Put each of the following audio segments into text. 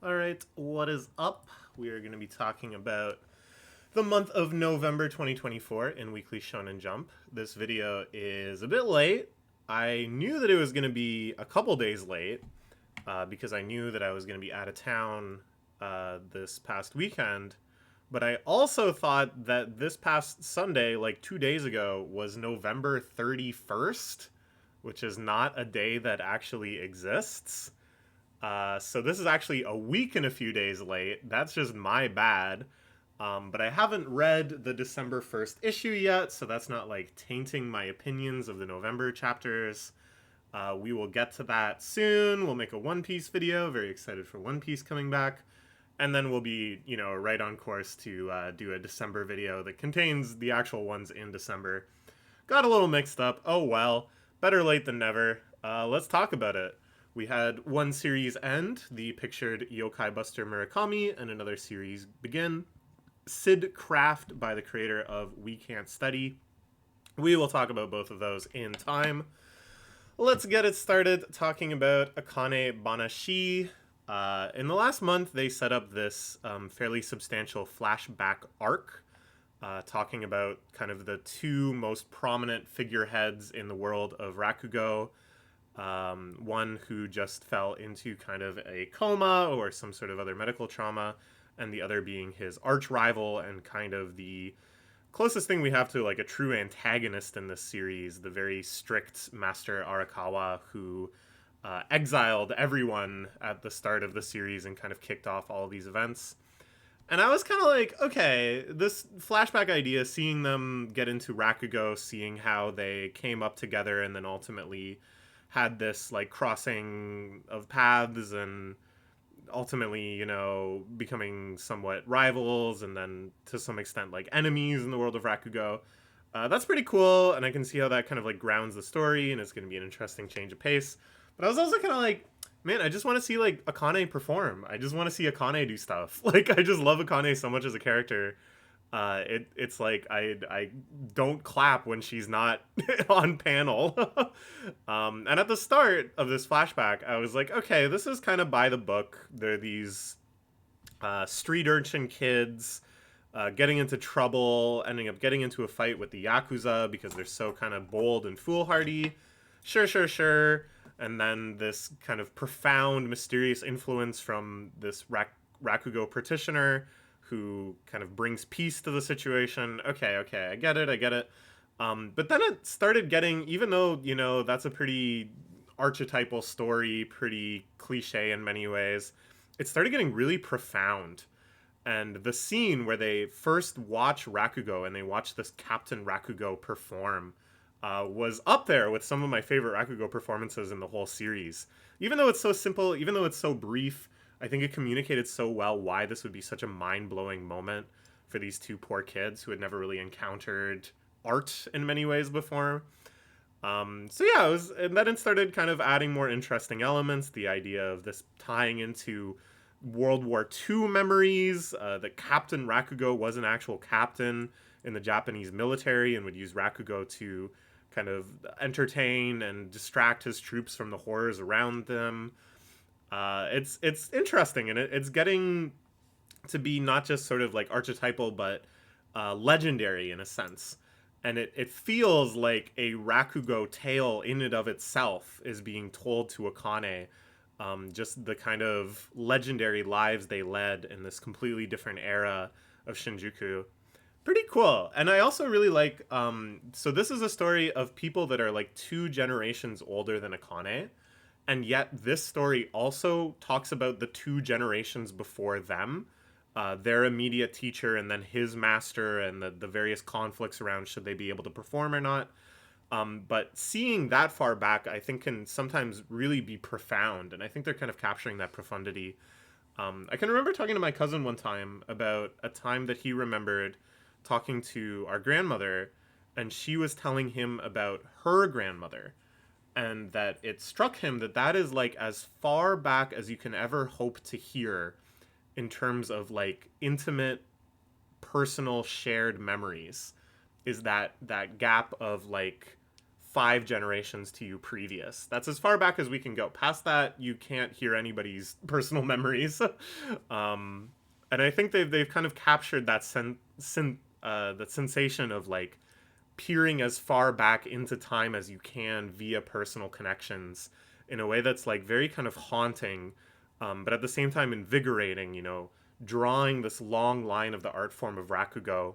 Alright, what is up? We are going to be talking about the month of November 2024 in Weekly Shonen Jump. This video is a bit late. I knew that it was going to be a couple days late because I knew that I was going to be out of town this past weekend. But I also thought that this past Sunday, like 2 days ago, was November 31st, which is not a day that actually exists. So this is actually a week and a few days late. That's just my bad. But I haven't read the December 1st issue yet, so that's not like tainting my opinions of the November chapters. We will get to that soon. We'll make a One Piece video. Very excited for One Piece coming back. And then we'll be, right on course to do a December video that contains the actual ones in December. Got a little mixed up. Oh well. Better late than never. Let's talk about it. We had one series end, the pictured Yokai Buster Murakami, and another series begin. Sid Craft by the creator of We Can't Study. We will talk about both of those in time. Let's get it started talking about Akane-banashi. In the last month, they set up this fairly substantial flashback arc, talking about kind of the two most prominent figureheads in the world of Rakugo. One who just fell into kind of a coma or some sort of other medical trauma, and the other being his arch rival and kind of the closest thing we have to like a true antagonist in this series, the very strict Master Arakawa who exiled everyone at the start of the series and kind of kicked off all of these events. And I was kind of like, okay, this flashback idea, seeing them get into Rakugo, seeing how they came up together and then ultimately had this like crossing of paths and ultimately, becoming somewhat rivals and then to some extent like enemies in the world of Rakugo. That's pretty cool, and I can see how that kind of like grounds the story, and it's going to be an interesting change of pace. But I was also kind of like, man, I just want to see like Akane perform. I just want to see Akane do stuff. Like, I just love Akane so much as a character. It's like I don't clap when she's not on panel. And at the start of this flashback, I was like, okay, this is kind of by the book. They're these street urchin kids getting into trouble, ending up getting into a fight with the Yakuza because they're so kind of bold and foolhardy. Sure. And then this kind of profound, mysterious influence from this Rakugo practitioner who kind of brings peace to the situation. Okay, I get it. But then it started getting, even though, that's a pretty archetypal story, pretty cliche in many ways, it started getting really profound. And the scene where they first watch Rakugo and they watch this Captain Rakugo perform was up there with some of my favorite Rakugo performances in the whole series. Even though it's so simple, even though it's so brief, I think it communicated so well why this would be such a mind-blowing moment for these two poor kids who had never really encountered art in many ways before. And then it started kind of adding more interesting elements. The idea of this tying into World War II memories, that Captain Rakugo was an actual captain in the Japanese military and would use Rakugo to kind of entertain and distract his troops from the horrors around them. It's interesting, and it's getting to be not just sort of like archetypal, but legendary in a sense. And it feels like a Rakugo tale in and of itself is being told to Akane. Just the kind of legendary lives they led in this completely different era of Shinjuku. Pretty cool. And I also really like, so this is a story of people that are like 2 generations older than Akane. And yet this story also talks about the 2 generations before them, their immediate teacher and then his master, and the various conflicts around should they be able to perform or not. But seeing that far back, I think, can sometimes really be profound. And I think they're kind of capturing that profundity. I can remember talking to my cousin one time about a time that he remembered talking to our grandmother, and she was telling him about her grandmother. And that it struck him that that is like as far back as you can ever hope to hear in terms of like intimate, personal, shared memories, is that gap of like 5 generations to you previous. That's as far back as we can go. Past that, you can't hear anybody's personal memories. And I think they've kind of captured that that sensation of like peering as far back into time as you can via personal connections in a way that's like very kind of haunting, but at the same time invigorating, drawing this long line of the art form of Rakugo,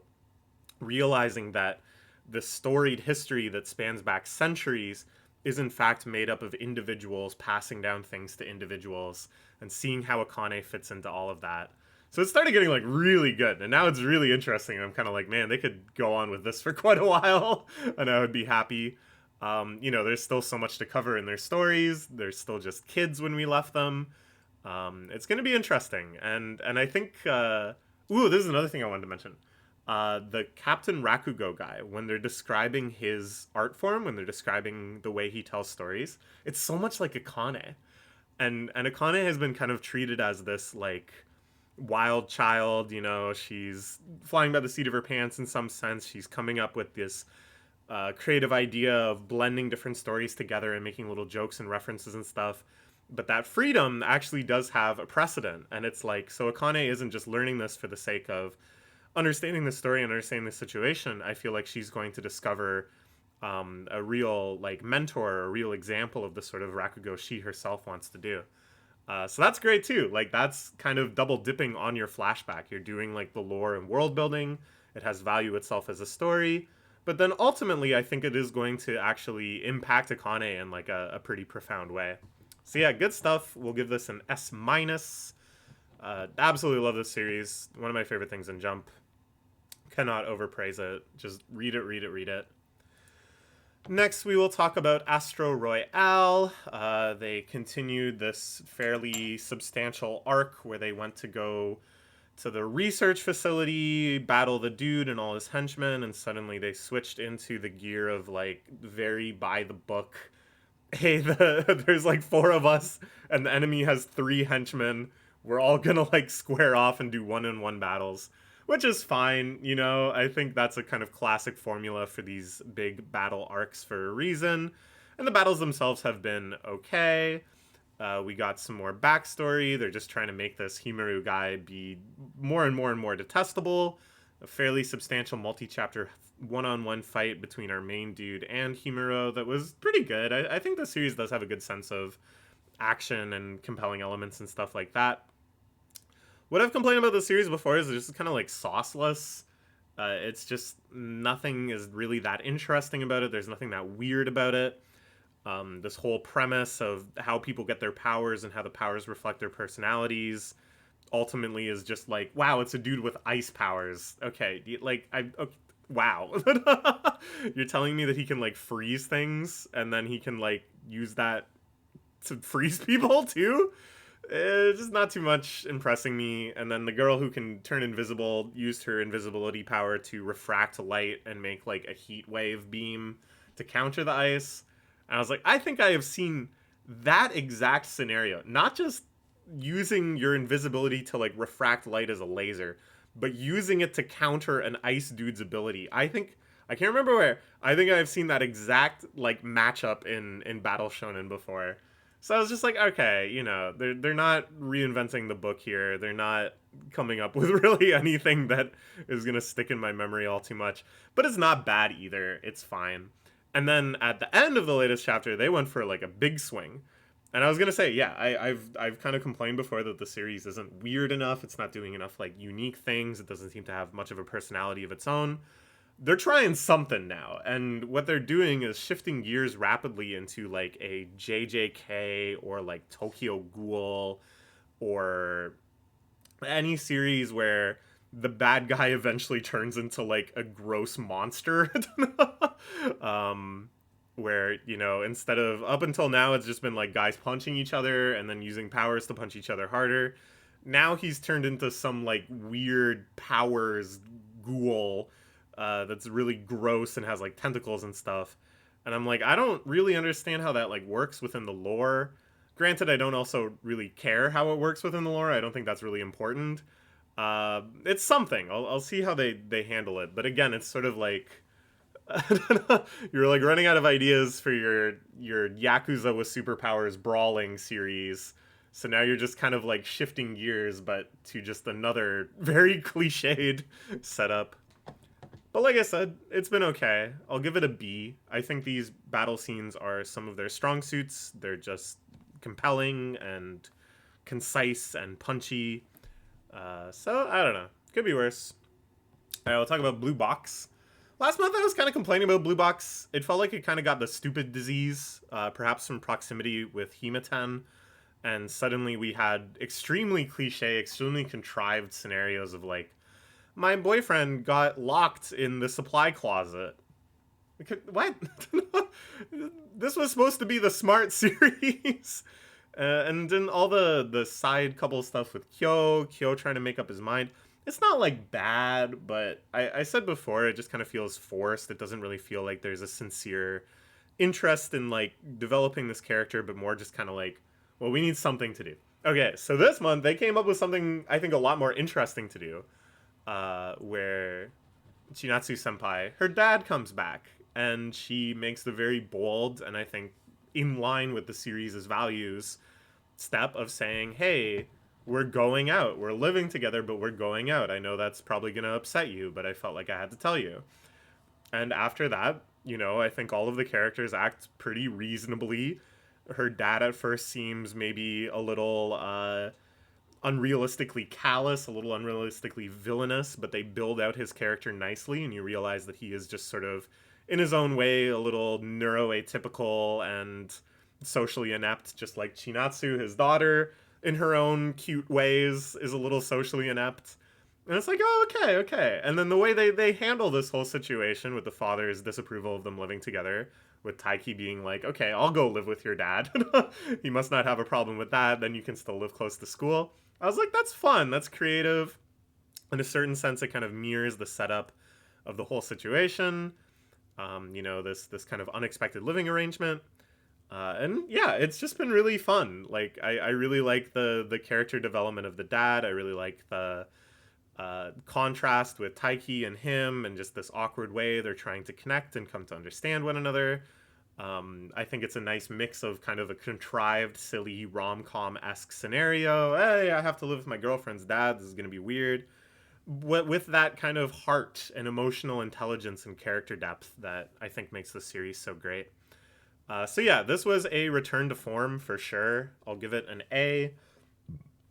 realizing that the storied history that spans back centuries is in fact made up of individuals passing down things to individuals, and seeing how Akane fits into all of that. So it started getting like really good, and now it's really interesting. I'm kind of like, man, they could go on with this for quite a while, and I would be happy. There's still so much to cover in their stories. They're still just kids when we left them. It's going to be interesting, and I think, this is another thing I wanted to mention. The Captain Rakugo guy, when they're describing his art form, when they're describing the way he tells stories, it's so much like Akane. And Akane has been kind of treated as this, like, wild child, she's flying by the seat of her pants in some sense. She's coming up with this creative idea of blending different stories together and making little jokes and references and stuff. But that freedom actually does have a precedent. And it's like, so Akane isn't just learning this for the sake of understanding the story and understanding the situation. I feel like she's going to discover a real like mentor, a real example of the sort of Rakugo she herself wants to do. So that's great too. Like, that's kind of double dipping on your flashback. You're doing like the lore and world building. It has value itself as a story. But then ultimately, I think it is going to actually impact Akane in like a pretty profound way. So yeah, good stuff. We'll give this an S-. Absolutely love this series. One of my favorite things in Jump. Cannot overpraise it. Just read it, read it, read it. Next, we will talk about Astro Royale. They continued this fairly substantial arc where they went to go to the research facility, battle the dude and all his henchmen, and suddenly they switched into the gear of, like, very by-the-book, hey, there's, like, 4 of us, and the enemy has 3 henchmen. We're all gonna, like, square off and do one-on-one battles. Which is fine, I think that's a kind of classic formula for these big battle arcs for a reason. And the battles themselves have been okay. We got some more backstory. They're just trying to make this Himaru guy be more and more and more detestable. A fairly substantial multi-chapter one-on-one fight between our main dude and Himaru that was pretty good. I think the series does have a good sense of action and compelling elements and stuff like that. What I've complained about the series before is it's just kind of like sauceless. It's just nothing is really that interesting about it. There's nothing that weird about it. This whole premise of how people get their powers and how the powers reflect their personalities ultimately is just like, wow, it's a dude with ice powers. Okay, wow. You're telling me that he can like freeze things and then he can like use that to freeze people too? It's just not too much impressing me. And then the girl who can turn invisible used her invisibility power to refract light and make like a heat wave beam to counter the ice. And I was like, I think I have seen that exact scenario. Not just using your invisibility to like refract light as a laser, but using it to counter an ice dude's ability. I can't remember where. I think I've seen that exact like matchup in Battle Shonen before. So I was just like, okay, they're not reinventing the book here. They're not coming up with really anything that is going to stick in my memory all too much. But it's not bad either. It's fine. And then at the end of the latest chapter, they went for like a big swing. And I was going to say, yeah, I've kind of complained before that the series isn't weird enough. It's not doing enough like unique things. It doesn't seem to have much of a personality of its own. They're trying something now, and what they're doing is shifting gears rapidly into like a JJK or like Tokyo Ghoul or any series where the bad guy eventually turns into like a gross monster. Where, instead of, up until now, it's just been like guys punching each other and then using powers to punch each other harder. Now he's turned into some like weird powers ghoul that's really gross and has like tentacles and stuff. And I'm like, I don't really understand how that like works within the lore. Granted, I don't also really care how it works within the lore. I don't think that's really important. It's something. I'll see how they handle it. But again, it's sort of like You're like running out of ideas for your Yakuza with superpowers brawling series. So now you're just kind of like shifting gears, but to just another very cliched setup. But like I said, it's been okay. I'll give it a B. I think these battle scenes are some of their strong suits. They're just compelling and concise and punchy. So I don't know. Could be worse. All right, we'll talk about Blue Box. Last month I was kind of complaining about Blue Box. It felt like it kind of got the stupid disease, perhaps from proximity with Hima-ten. And suddenly we had extremely cliche, extremely contrived scenarios of like, my boyfriend got locked in the supply closet. What? This was supposed to be the smart series. And then all the side couple stuff with Kyo trying to make up his mind. It's not like bad, but I said before, it just kind of feels forced. It doesn't really feel like there's a sincere interest in like developing this character, but more just kind of like, well, we need something to do. Okay, so this month they came up with something I think a lot more interesting to do, where Chinatsu Senpai, her dad comes back, and she makes the very bold, and I think in line with the series' values, step of saying, hey, we're going out. We're living together, but we're going out. I know that's probably going to upset you, but I felt like I had to tell you. And after that, you know, I think all of the characters act pretty reasonably. Her dad at first seems maybe a little unrealistically callous, a little unrealistically villainous, but they build out his character nicely, and you realize that he is just sort of, in his own way, a little neuroatypical and socially inept, just like Chinatsu, his daughter, in her own cute ways, is a little socially inept. And it's like, oh, okay. And then the way they handle this whole situation with the father's disapproval of them living together, with Taiki being like, okay, I'll go live with your dad. He must not have a problem with that. Then you can still live close to school. I was like, that's fun. That's creative. In a certain sense, it kind of mirrors the setup of the whole situation. You know, this kind of unexpected living arrangement. And yeah, it's just been really fun. Like, I really like the character development of the dad. I really like the contrast with Taiki and him, and just this awkward way they're trying to connect and come to understand one another. I think it's a nice mix of kind of a contrived, silly rom-com-esque scenario. Hey, I have to live with my girlfriend's dad. This is going to be weird. With that kind of heart and emotional intelligence and character depth that I think makes the series so great. So yeah, this was a return to form for sure. I'll give it an A.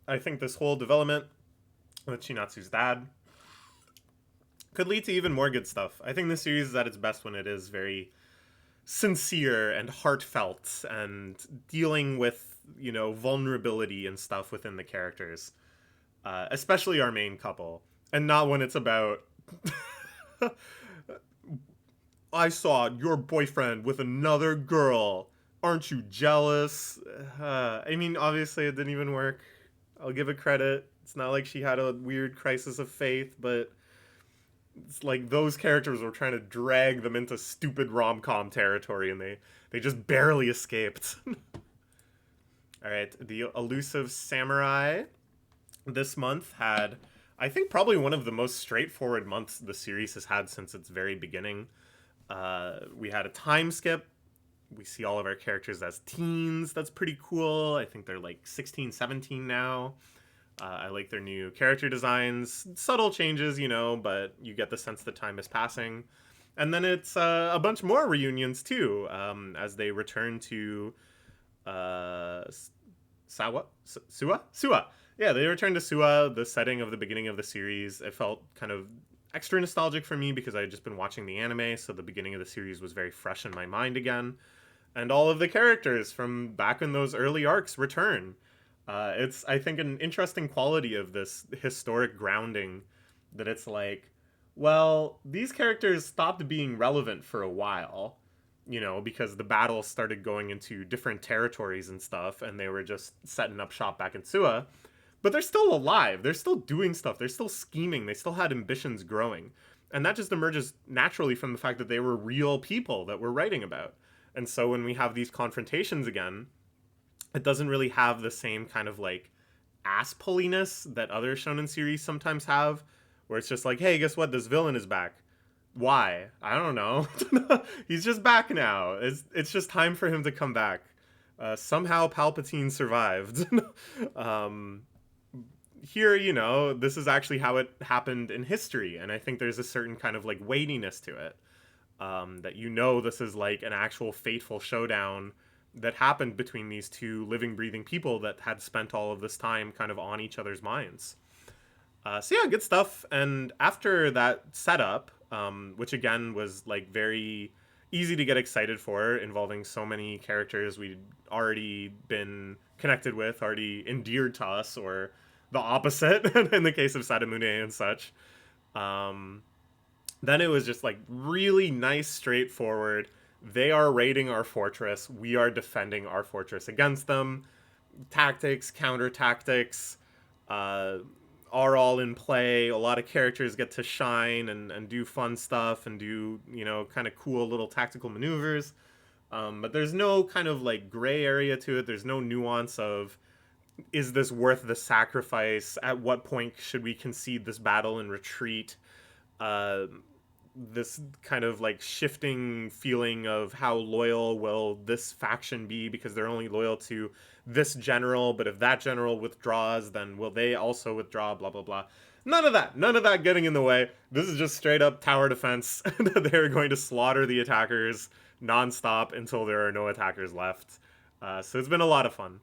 I think this whole development with Chinatsu's dad could lead to even more good stuff. I think this series is at its best when it is very sincere and heartfelt and dealing with, you know, vulnerability and stuff within the characters, especially our main couple, and not when it's about I saw your boyfriend with another girl, aren't you jealous? I mean, obviously it didn't even work. I'll give it credit. It's not like she had a weird crisis of faith, but it's like those characters were trying to drag them into stupid rom-com territory, and they just barely escaped. All right, the Elusive Samurai this month had, I think, probably one of the most straightforward months the series has had since its very beginning. We had a time skip. We see all of our characters as teens. That's pretty cool. I think they're like 16, 17 now. I like their new character designs. Subtle changes, you know, but you get the sense that time is passing. And then it's a bunch more reunions, too, as they return to Sua? Yeah, they return to Sua, the setting of the beginning of the series. It felt kind of extra nostalgic for me because I had just been watching the anime, so the beginning of the series was very fresh in my mind again. And all of the characters from back in those early arcs return. It's, I think, an interesting quality of this historic grounding that it's like, well, these characters stopped being relevant for a while, you know, because the battle started going into different territories and stuff, and they were just setting up shop back in Sua. But they're still alive. They're still doing stuff. They're still scheming. They still had ambitions growing. And that just emerges naturally from the fact that they were real people that we're writing about. And so when we have these confrontations again, it doesn't really have the same kind of like ass-pulliness that other shonen series sometimes have, where it's just like, hey, guess what? This villain is back. Why? I don't know. He's just back now. It's just time for him to come back. Somehow Palpatine survived. um, Here, this is actually how it happened in history, and I think there's a certain kind of like weightiness to it. That this is like an actual fateful showdown that happened between these two living, breathing people that had spent all of this time kind of on each other's minds. So yeah, good stuff. And after that setup, which again was like very easy to get excited for, involving so many characters we'd already been connected with, already endeared to us, or the opposite in the case of Sadamune and such. Then it was just like really nice, straightforward. They are raiding our fortress. We are defending our fortress against them. Tactics, counter tactics, are all in play. A lot of characters get to shine and do fun stuff and do, kind of cool little tactical maneuvers. But there's no kind of like gray area to it. There's no nuance of, is this worth the sacrifice? At what point should we concede this battle and retreat? This kind of like shifting feeling of how loyal will this faction be because they're only loyal to this general, but if that general withdraws, then will they also withdraw, blah, blah, blah. None of that getting in the way. This is just straight up tower defense. They're going to slaughter the attackers nonstop until there are no attackers left. So it's been a lot of fun.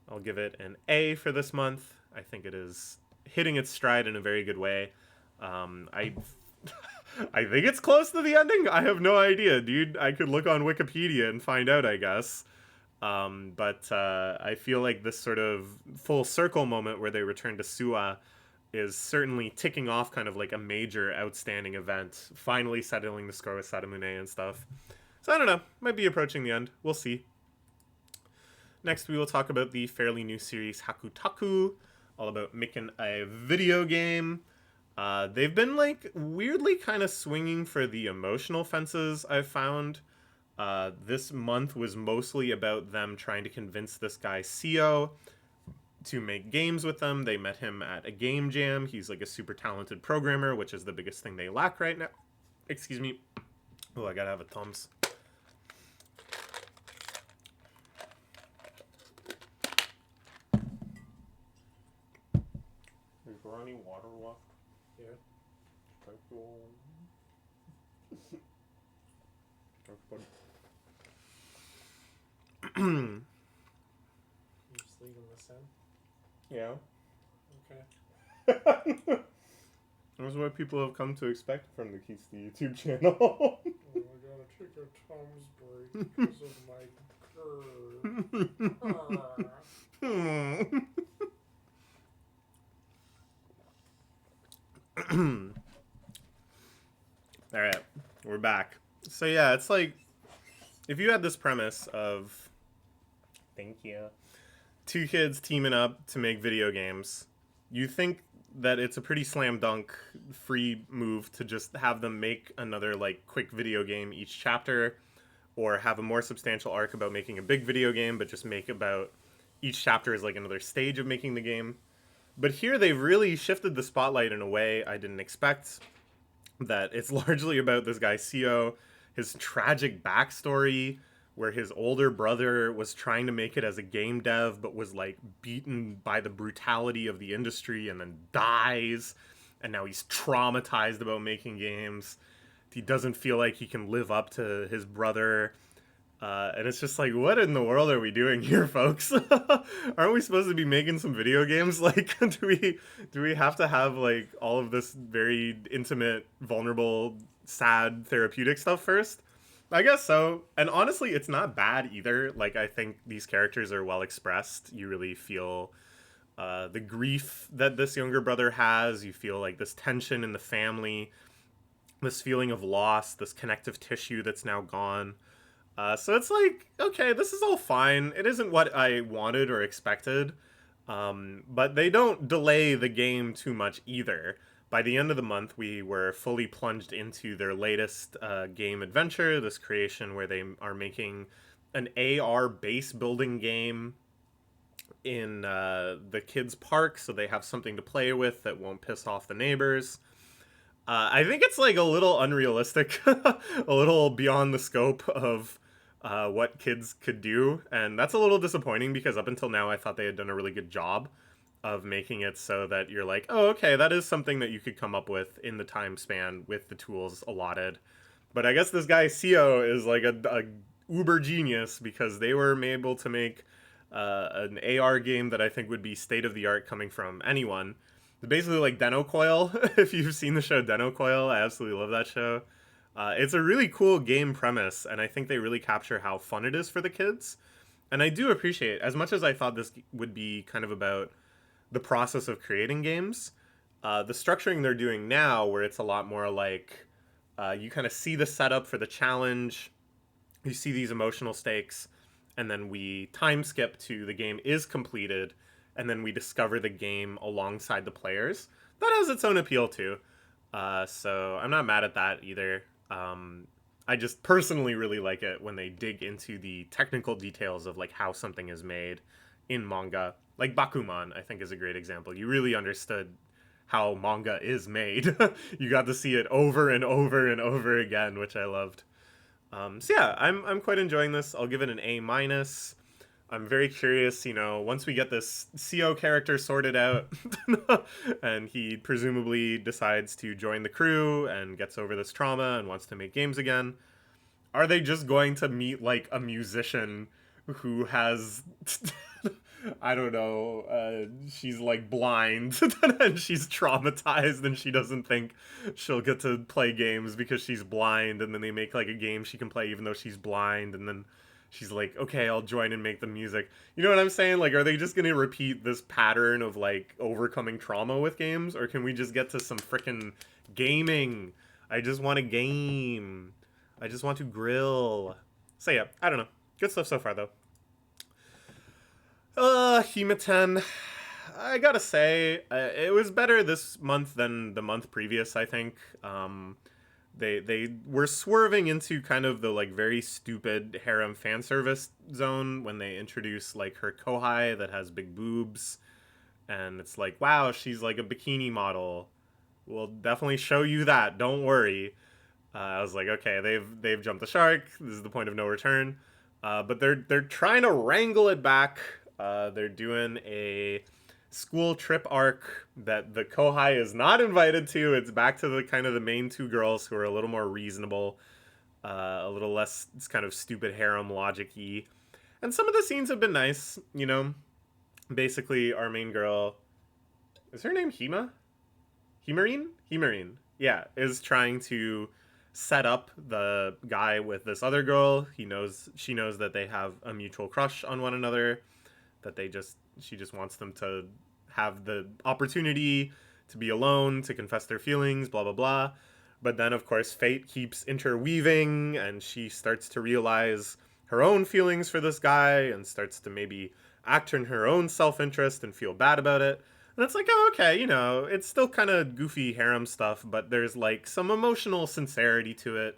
I'll give it an A for this month. I think it is hitting its stride in a very good way. I think it's close to the ending. I have no idea, dude. I could look on Wikipedia and find out, I guess. But I feel like this sort of full circle moment where they return to Suwa is certainly ticking off kind of like a major outstanding event, finally settling the score with Sadamune and stuff. So I don't know, might be approaching the end. We'll see. Next, we will talk about the fairly new series HakuTaku, all about making a video game. They've been like weirdly kind of swinging for the emotional fences, I've found. This month was mostly about them trying to convince this guy Seo to make games with them. They met him at a game jam. He's like a super talented programmer, which is the biggest thing they lack right now. Excuse me. Oh, I gotta have a Tums. Is there any water left? Yeah. Thank you. Thanks, buddy. You just leaving this in? Yeah. Okay. That's what people have come to expect from the Keats the YouTube channel. Oh, I gotta take a Tom's break because of my curve. Alright, we're back. So yeah, it's like, if you had this premise of, thank you, two kids teaming up to make video games, you think that it's a pretty slam dunk free move to just have them make another like quick video game each chapter, or have a more substantial arc about making a big video game, but just make about each chapter is like another stage of making the game. But here they've really shifted the spotlight in a way I didn't expect. That it's largely about this guy Seo, his tragic backstory, where his older brother was trying to make it as a game dev, but was like beaten by the brutality of the industry and then dies. And now he's traumatized about making games. He doesn't feel like he can live up to his brother. And it's just like, what in the world are we doing here, folks? Aren't we supposed to be making some video games? Like, do we have to have like all of this very intimate, vulnerable, sad, therapeutic stuff first? I guess so. And honestly, it's not bad either. Like, I think these characters are well expressed. You really feel the grief that this younger brother has. You feel like this tension in the family, this feeling of loss, this connective tissue that's now gone. So it's like, okay, this is all fine. It isn't what I wanted or expected, but they don't delay the game too much either. By the end of the month, we were fully plunged into their latest game adventure, this creation where they are making an AR base building game in the kids' park, so they have something to play with that won't piss off the neighbors. I think it's like a little unrealistic, a little beyond the scope of what kids could do, and that's a little disappointing because up until now I thought they had done a really good job of making it so that you're like, oh, okay, that is something that you could come up with in the time span with the tools allotted. But I guess this guy Seo is like a uber genius because they were able to make an AR game that I think would be state of the art coming from anyone. Basically like Deno Coil. If you've seen the show Deno Coil, I absolutely love that show. It's a really cool game premise, and I think they really capture how fun it is for the kids. And I do appreciate, as much as I thought this would be kind of about the process of creating games, the structuring they're doing now, where it's a lot more like you kind of see the setup for the challenge, you see these emotional stakes, and then we time skip to the game is completed, and then we discover the game alongside the players. That has its own appeal too. So I'm not mad at that either. I just personally really like it when they dig into the technical details of like how something is made in manga. Like Bakuman, I think, is a great example. You really understood how manga is made. You got to see it over and over and over again, which I loved. So yeah, I'm quite enjoying this. I'll give it an A minus. I'm very curious, once we get this CO character sorted out, and he presumably decides to join the crew and gets over this trauma and wants to make games again, are they just going to meet like a musician who has I don't know, she's like blind and she's traumatized and she doesn't think she'll get to play games because she's blind, and then they make like a game she can play even though she's blind, and then she's like, okay, I'll join and make the music. You know what I'm saying? Like, are they just gonna repeat this pattern of like overcoming trauma with games, or can we just get to some frickin' gaming? I just want a game. I just want to grill. So yeah, I don't know. Good stuff so far though. Hima-ten. I gotta say, it was better this month than the month previous, I think. They were swerving into kind of the like very stupid harem fan service zone when they introduce like her kohai that has big boobs, and it's like, wow, she's like a bikini model. We'll definitely show you that. Don't worry. I was like, okay, they've jumped the shark. This is the point of no return. But they're trying to wrangle it back. They're doing a school trip arc that the kohai is not invited to. It's back to the kind of the main two girls who are a little more reasonable, a little less kind of stupid harem logic-y. And some of the scenes have been nice, Basically, our main girl, is her name Hima? Himarine, yeah, is trying to set up the guy with this other girl. She knows that they have a mutual crush on one another, that she just wants them to have the opportunity to be alone, to confess their feelings, blah blah blah. But then of course fate keeps interweaving, and she starts to realize her own feelings for this guy and starts to maybe act in her own self-interest and feel bad about it. And it's like, oh, okay, it's still kind of goofy harem stuff, but there's like some emotional sincerity to it.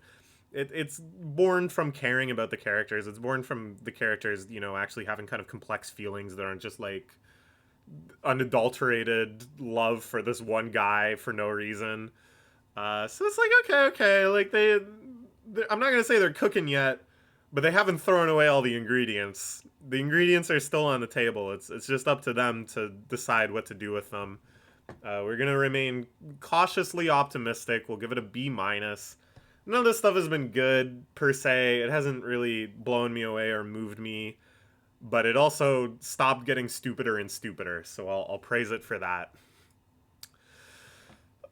It's born from caring about the characters. It's born from the characters, actually having kind of complex feelings that aren't just like unadulterated love for this one guy for no reason. So it's like, okay, like I'm not gonna say they're cooking yet, but they haven't thrown away all the ingredients. The ingredients are still on the table. It's just up to them to decide what to do with them. We're gonna remain cautiously optimistic. We'll give it a B minus. None of this stuff has been good per se. It hasn't really blown me away or moved me, but it also stopped getting stupider and stupider. So I'll praise it for that.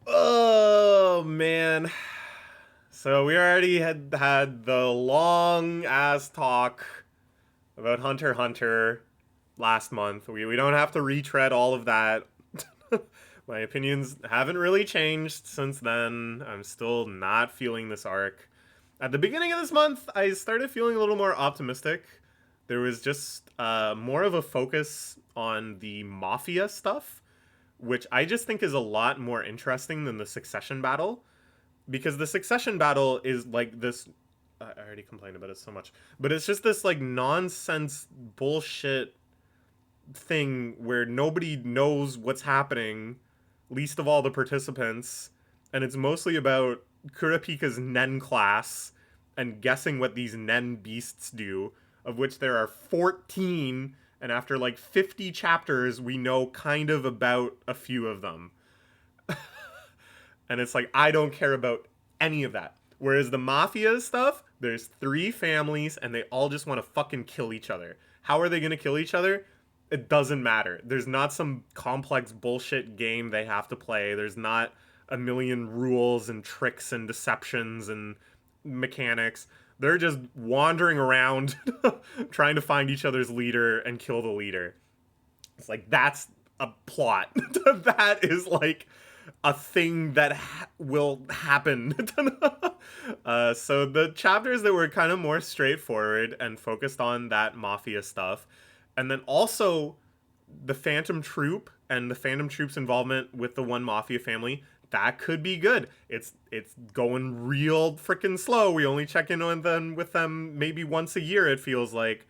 Oh man. So we already had the long ass talk about Hunter x Hunter last month. We don't have to retread all of that. My opinions haven't really changed since then. I'm still not feeling this arc. At the beginning of this month, I started feeling a little more optimistic. There was just more of a focus on the mafia stuff, which I just think is a lot more interesting than the succession battle. Because the succession battle is like this, I already complained about it so much, but it's just this like nonsense bullshit thing where nobody knows what's happening, least of all the participants, and it's mostly about Kurapika's Nen class and guessing what these Nen beasts do, of which there are 14, and after like 50 chapters, we know kind of about a few of them. And it's like, I don't care about any of that. Whereas the Mafia stuff, there's 3 families, and they all just want to fucking kill each other. How are they going to kill each other? It doesn't matter. There's not some complex bullshit game they have to play. There's not a million rules and tricks and deceptions and mechanics. They're just wandering around trying to find each other's leader and kill the leader. It's like, that's a plot. That is like a thing that will happen. So the chapters that were kind of more straightforward and focused on that Mafia stuff, and then also the Phantom Troop and the Phantom Troop's involvement with the one Mafia family, that could be good. It's going real freaking slow. We only check in on them with them maybe once a year, it feels like.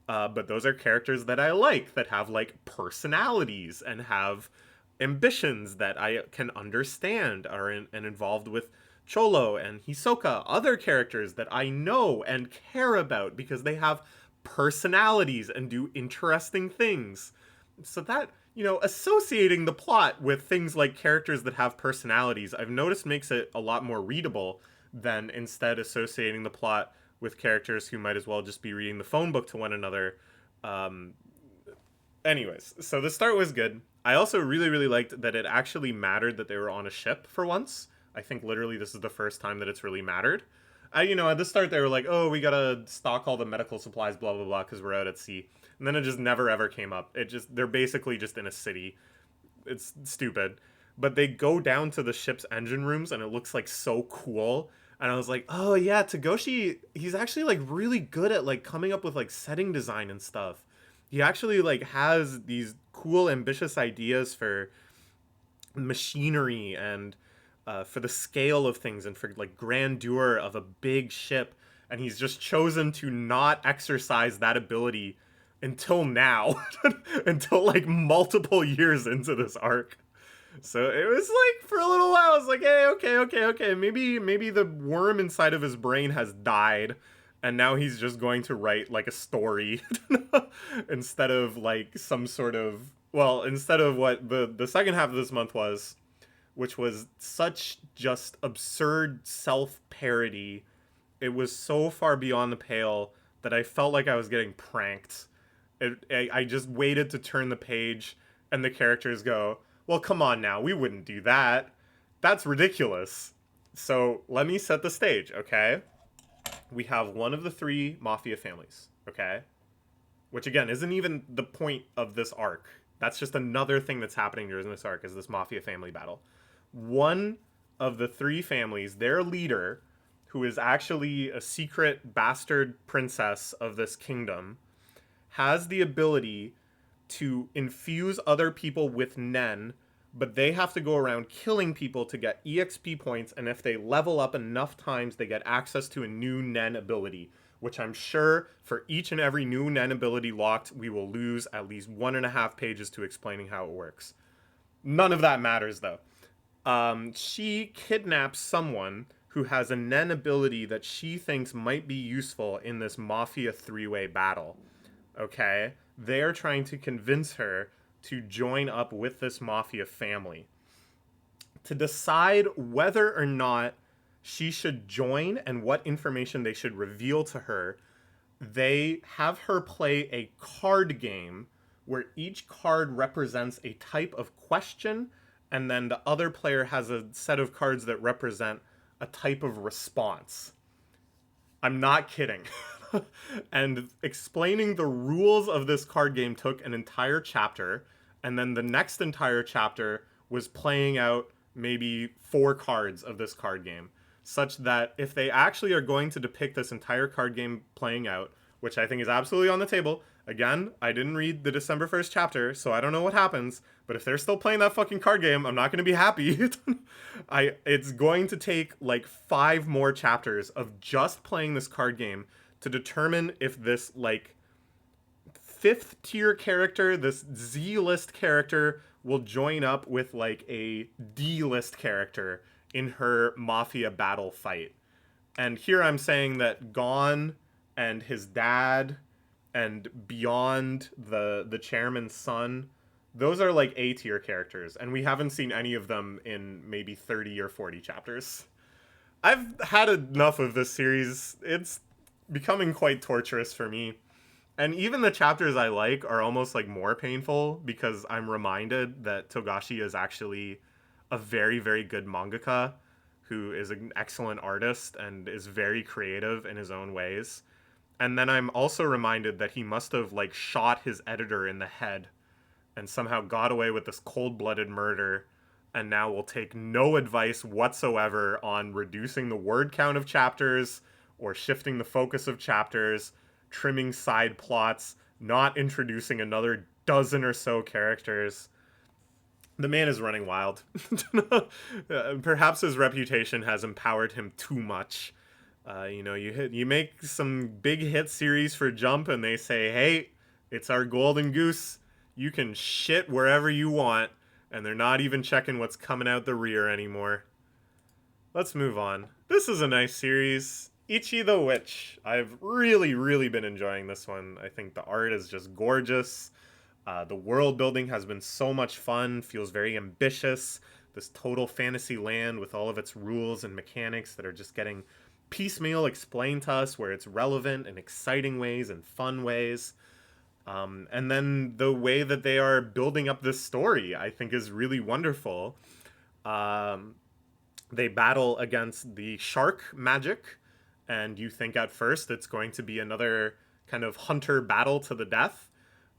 But those are characters that I like, that have like personalities and have ambitions that I can understand, are and involved with Cholo and Hisoka, other characters that I know and care about because they have personalities and do interesting things. So that, associating the plot with things like characters that have personalities, I've noticed makes it a lot more readable than instead associating the plot with characters who might as well just be reading the phone book to one another. Anyways, so the start was good. I also really, really liked that it actually mattered that they were on a ship for once. I think literally this is the first time that it's really mattered. At the start they were like, oh, we gotta stock all the medical supplies, blah, blah, blah, because we're out at sea. And then it just never, ever came up. They're basically just in a city. It's stupid. But they go down to the ship's engine rooms, and it looks, like, so cool. And I was like, oh, yeah, Tagoshi, he's actually, like, really good at, like, coming up with, like, setting design and stuff. He actually, like, has these cool, ambitious ideas for machinery and for the scale of things and for like grandeur of a big ship, and he's just chosen to not exercise that ability until now. Until like multiple years into this arc. So it was like, for a little while I was like, hey, okay, maybe the worm inside of his brain has died, and now he's just going to write like a story instead of like some sort of, instead of what the second half of this month was, which was such just absurd self-parody. It was so far beyond the pale that I felt like I was getting pranked. I just waited to turn the page, and the characters go, well, come on now, we wouldn't do that. That's ridiculous. So let me set the stage, okay? We have one of the 3 Mafia families, okay? Which, again, isn't even the point of this arc. That's just another thing that's happening during this arc, is this Mafia family battle. One of the 3 families, their leader, who is actually a secret bastard princess of this kingdom, has the ability to infuse other people with Nen, but they have to go around killing people to get EXP points, and if they level up enough times, they get access to a new Nen ability, which I'm sure for each and every new Nen ability locked, we will lose at least 1.5 pages to explaining how it works. None of that matters, though. She kidnaps someone who has a Nen ability that she thinks might be useful in this Mafia 3-way battle. Okay? They're trying to convince her to join up with this Mafia family. To decide whether or not she should join and what information they should reveal to her, they have her play a card game where each card represents a type of question, and then the other player has a set of cards that represent a type of response. I'm not kidding. And explaining the rules of this card game took an entire chapter, and then the next entire chapter was playing out maybe 4 cards of this card game, such that if they actually are going to depict this entire card game playing out, which I think is absolutely on the table. Again, I didn't read the December 1st chapter, so I don't know what happens, but if they're still playing that fucking card game, I'm not going to be happy. It's going to take like 5 more chapters of just playing this card game to determine if this like 5th tier character, this Z-list character, will join up with like a D-list character in her mafia battle fight. And here I'm saying that Gon and his dad and beyond the chairman's son, those are like A tier characters, and we haven't seen any of them in maybe 30 or 40 chapters. I've had enough of this series. It's becoming quite torturous for me. And even the chapters I like are almost like more painful because I'm reminded that Togashi is actually a very, very good mangaka who is an excellent artist and is very creative in his own ways. And then I'm also reminded that he must have like shot his editor in the head and somehow got away with this cold-blooded murder and now will take no advice whatsoever on reducing the word count of chapters or shifting the focus of chapters, trimming side plots, not introducing another dozen or so characters. The man is running wild. Perhaps his reputation has empowered him too much. You make some big hit series for Jump and they say, hey, it's our golden goose. You can shit wherever you want. And they're not even checking what's coming out the rear anymore. Let's move on. This is a nice series. Ichi the Witch. I've really, really been enjoying this one. I think the art is just gorgeous. The world building has been so much fun, feels very ambitious. This total fantasy land with all of its rules and mechanics that are just getting piecemeal explained to us where it's relevant in exciting ways and fun ways. And then the way that they are building up this story, I think, is really wonderful. They battle against the shark magic, and you think at first it's going to be another kind of hunter battle to the death.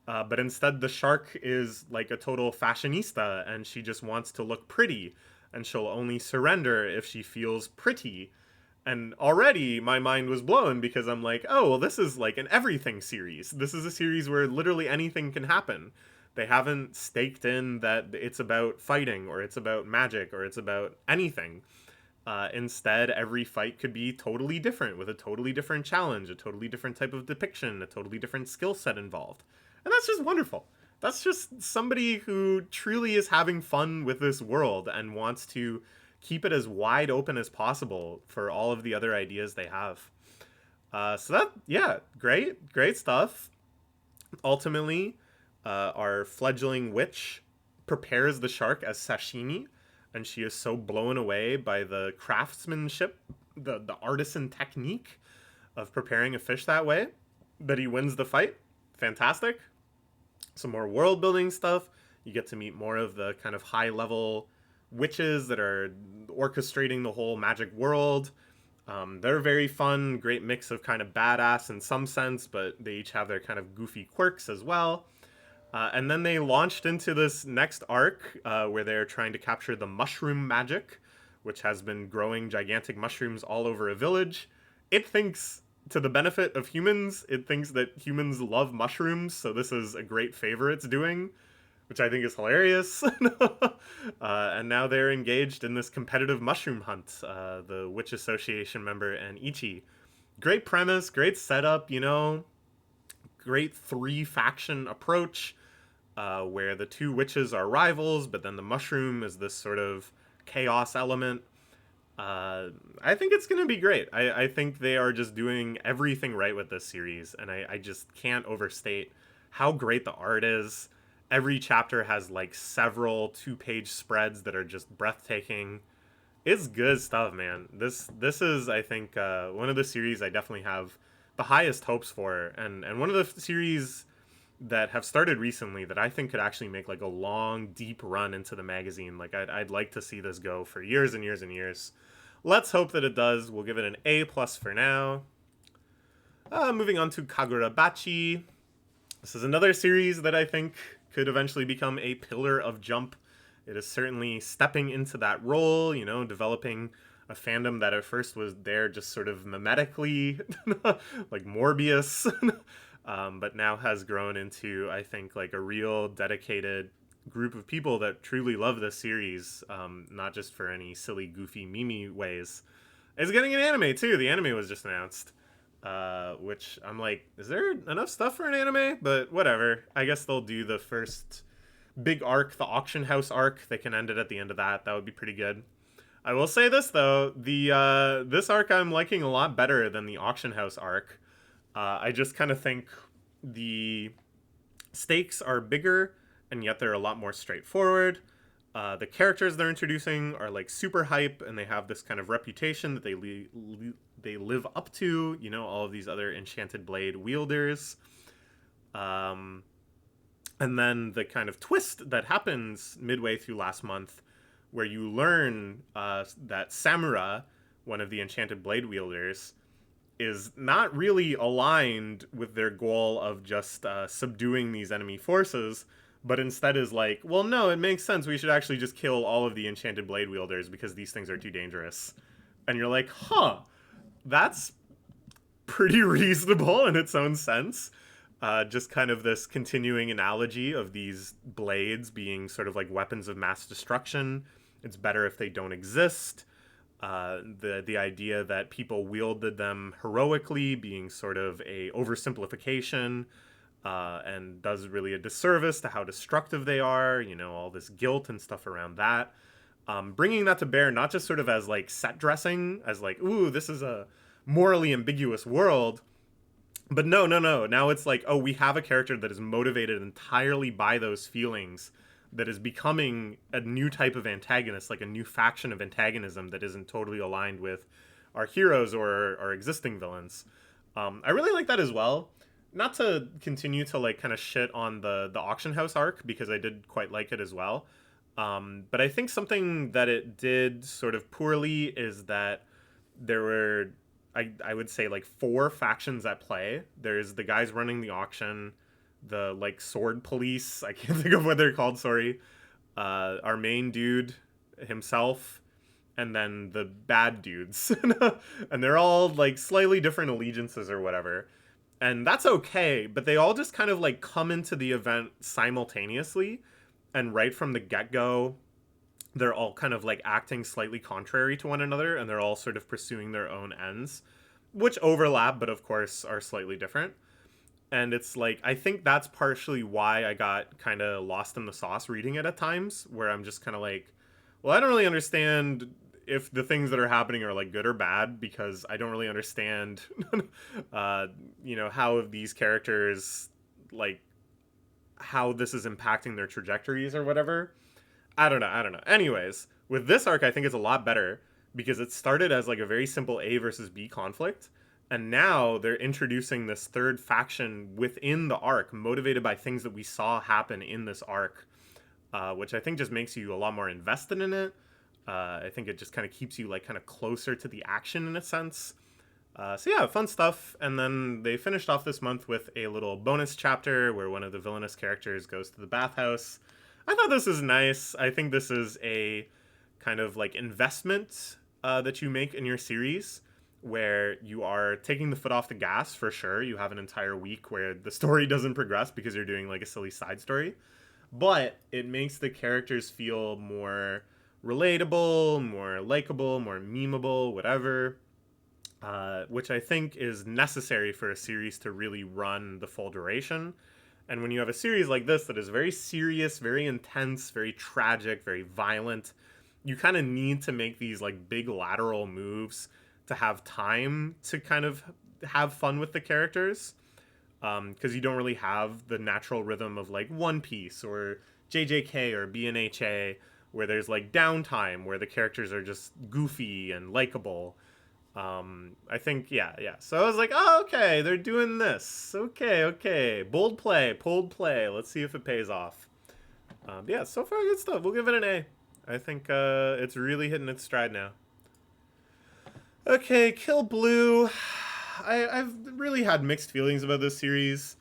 But instead, the shark is like a total fashionista, and she just wants to look pretty, and she'll only surrender if she feels pretty. And already my mind was blown because I'm like, oh, well, this is like an everything series. This is a series where literally anything can happen. They haven't staked in that it's about fighting or it's about magic or it's about anything. Instead, every fight could be totally different with a totally different challenge, a totally different type of depiction, a totally different skill set involved. And that's just wonderful. That's just somebody who truly is having fun with this world and wants to keep it as wide open as possible for all of the other ideas they have. Great stuff. Ultimately, our fledgling witch prepares the shark as sashimi, and she is so blown away by the craftsmanship, the artisan technique of preparing a fish that way, that he wins the fight. Fantastic. Some more world building stuff. You get to meet more of the kind of high level witches that are orchestrating the whole magic world. They're very fun, great mix of kind of badass in some sense, but they each have their kind of goofy quirks as well. And then they launched into this next arc where they're trying to capture the mushroom magic, which has been growing gigantic mushrooms all over a village. It thinks, to the benefit of humans, it thinks that humans love mushrooms, so this is a great favor it's doing, which I think is hilarious. And now they're engaged in this competitive mushroom hunt, the Witch Association member and Ichi. Great premise, great setup, great three-faction approach, where the two witches are rivals, but then the mushroom is this sort of chaos element. I think it's going to be great. I think they are just doing everything right with this series, and I just can't overstate how great the art is. Every chapter has like several 2-page spreads that are just breathtaking. It's good stuff, man. This is, I think, one of the series I definitely have the highest hopes for, and one of the series that have started recently that I think could actually make like a long, deep run into the magazine. Like I'd like to see this go for years and years and years. Let's hope that it does. We'll give it an A+ for now. Moving on to Kagurabachi. This is another series that I think could eventually become a pillar of Jump. It is certainly stepping into that role, developing a fandom that at first was there just sort of mimetically, like Morbius, but now has grown into, I think, like a real dedicated group of people that truly love this series, not just for any silly, goofy, meme ways. It's getting an anime, too. The anime was just announced. Which I'm like, is there enough stuff for an anime? But whatever. I guess they'll do the first big arc, the auction house arc. They can end it at the end of that. That would be pretty good. I will say this though, the this arc I'm liking a lot better than the auction house arc. I just kind of think the stakes are bigger, and yet they're a lot more straightforward. The characters they're introducing are like super hype, and they have this kind of reputation that they live up to. You know, all of these other enchanted blade wielders. And then the kind of twist that happens midway through last month, where you learn that Samura, one of the enchanted blade wielders, is not really aligned with their goal of just subduing these enemy forces, but instead is like, well, no, it makes sense. We should actually just kill all of the enchanted blade wielders because these things are too dangerous. And you're like, huh, that's pretty reasonable in its own sense. Just kind of this continuing analogy of these blades being sort of like weapons of mass destruction. It's better if they don't exist. The idea that people wielded them heroically being sort of a oversimplification, and does really a disservice to how destructive they are. You know, all this guilt and stuff around that. Bringing that to bear, not just sort of as like set dressing, as like, ooh, this is a morally ambiguous world. But no. Now it's like, oh, we have a character that is motivated entirely by those feelings, that is becoming a new type of antagonist, like a new faction of antagonism that isn't totally aligned with our heroes or our existing villains. I really like that as well. Not to continue to like kind of shit on the auction house arc, because I did quite like it as well. But I think something that it did sort of poorly is that there were, I would say, like 4 factions at play. There's the guys running the auction, the like sword police, I can't think of what they're called, sorry, our main dude himself, and then the bad dudes. And they're all like slightly different allegiances or whatever. And that's okay, but they all just kind of like come into the event simultaneously, and right from the get-go they're all kind of like acting slightly contrary to one another, and they're all sort of pursuing their own ends, which overlap, but of course are slightly different. And it's like, I think that's partially why I got kind of lost in the sauce reading it at times, where I'm just kind of like, well, I don't really understand if the things that are happening are like good or bad, because I don't really understand, you know, how these characters, like, how this is impacting their trajectories or whatever. I don't know. Anyways, with this arc, I think it's a lot better, because it started as like a very simple A versus B conflict, and now they're introducing this third faction within the arc, motivated by things that we saw happen in this arc, which I think just makes you a lot more invested in it. I think it just kind of keeps you like kind of closer to the action in a sense. So yeah, fun stuff. And then they finished off this month with a little bonus chapter where one of the villainous characters goes to the bathhouse. I thought this was nice. I think this is a kind of like investment that you make in your series, where you are taking the foot off the gas for sure. You have an entire week where the story doesn't progress because you're doing like a silly side story, but it makes the characters feel more relatable, more likable, more memeable, whatever. Which I think is necessary for a series to really run the full duration. And when you have a series like this that is very serious, very intense, very tragic, very violent, you kind of need to make these like big lateral moves to have time to kind of have fun with the characters. Because you don't really have the natural rhythm of like One Piece or JJK or BNHA, where there's like downtime, where the characters are just goofy and likable. I think, yeah. So I was like, oh, okay, they're doing this. Okay. Bold play. Let's see if it pays off. Yeah, so far good stuff. We'll give it an A. I think it's really hitting its stride now. Okay, Kill Blue. I've really had mixed feelings about this series.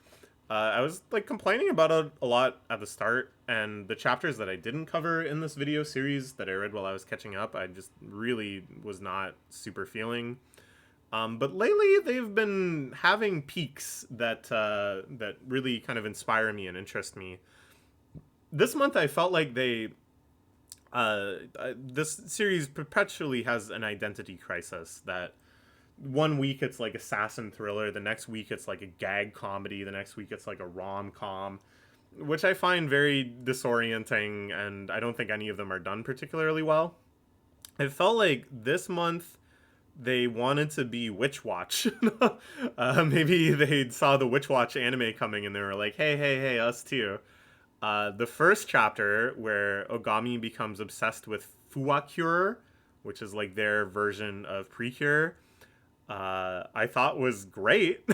I was like complaining about it a lot at the start, and the chapters that I didn't cover in this video series that I read while I was catching up, I just really was not super feeling. But lately they've been having peaks that that really kind of inspire me and interest me. This month I felt like this series perpetually has an identity crisis. That one week it's like assassin thriller, the next week it's like a gag comedy, the next week it's like a rom-com, which I find very disorienting, and I don't think any of them are done particularly well. It felt like this month they wanted to be Witch Watch. Maybe they saw the Witch Watch anime coming and they were like, hey, hey, hey, us too. The first chapter where Ogami becomes obsessed with Fuwa-cure, which is like their version of Precure, I thought was great.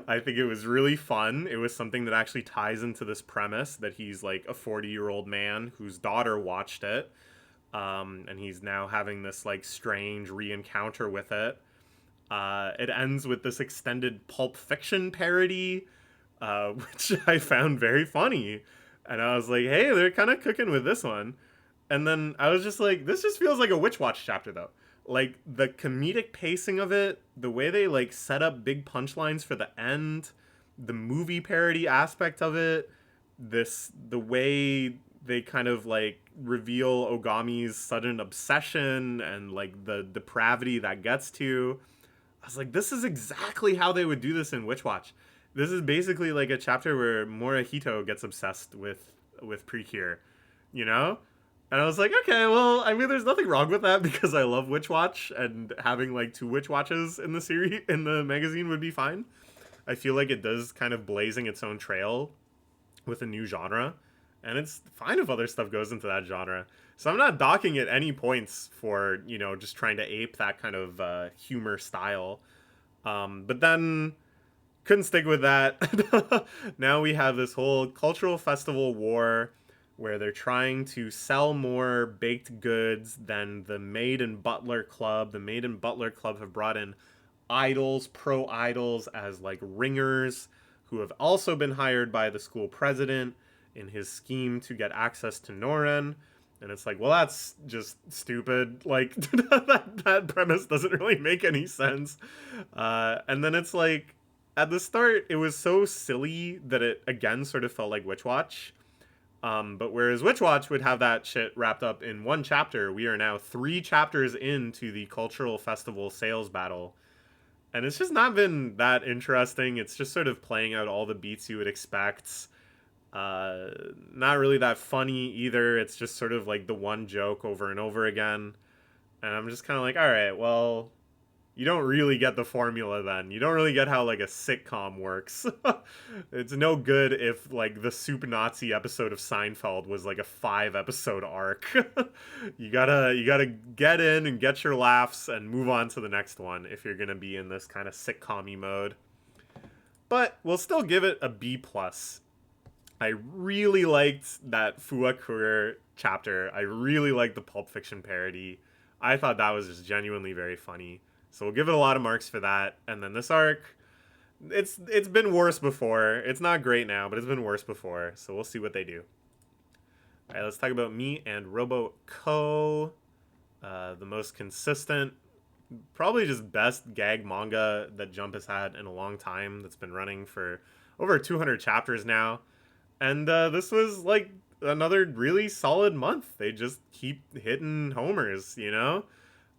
I think it was really fun. It was something that actually ties into this premise that he's like a 40-year-old man whose daughter watched it. And he's now having this like strange re-encounter with it. It ends with this extended Pulp Fiction parody, which I found very funny. And I was like, hey, they're kind of cooking with this one. And then I was just like, this just feels like a Witch Watch chapter, though. Like, the comedic pacing of it, the way they, like, set up big punchlines for the end, the movie parody aspect of it, the way they kind of, like, reveal Ogami's sudden obsession and, like, the depravity that gets to. I was like, this is exactly how they would do this in Witch Watch. This is basically like a chapter where Morihito gets obsessed with Precure, you know? And I was like, okay, well, I mean, there's nothing wrong with that because I love Witch Watch, and having like 2 Witch Watches in the series in the magazine would be fine. I feel like it does kind of blazing its own trail with a new genre, and it's fine if other stuff goes into that genre. So I'm not docking at any points for, you know, just trying to ape that kind of humor style. But then couldn't stick with that. Now we have this whole cultural festival war where they're trying to sell more baked goods than the Maid and Butler Club. The Maid and Butler Club have brought in idols, pro idols, as like ringers who have also been hired by the school president in his scheme to get access to Noren. And it's like, well, that's just stupid. Like, that premise doesn't really make any sense. And then it's like, at the start, it was so silly that it, again, sort of felt like Witch Watch. But whereas Witch Watch would have that shit wrapped up in 1 chapter, we are now 3 chapters into the cultural festival sales battle. And it's just not been that interesting. It's just sort of playing out all the beats you would expect. Not really that funny either. It's just sort of like the one joke over and over again. And I'm just kind of like, all right, well, you don't really get the formula then. You don't really get how like a sitcom works. It's no good if like the Soup Nazi episode of Seinfeld was like a 5-episode arc. You gotta get in and get your laughs and move on to the next one if you're gonna be in this kind of sitcom-y mode. But we'll still give it a B+. I really liked that Fuwa-cure chapter. I really liked the Pulp Fiction parody. I thought that was just genuinely very funny. So we'll give it a lot of marks for that. And then this arc, it's been worse before. It's not great now, but it's been worse before. So we'll see what they do. All right, let's talk about Me and Roboco. The most consistent, probably just best gag manga that Jump has had in a long time. That's been running for over 200 chapters now. And this was like another really solid month. They just keep hitting homers, you know?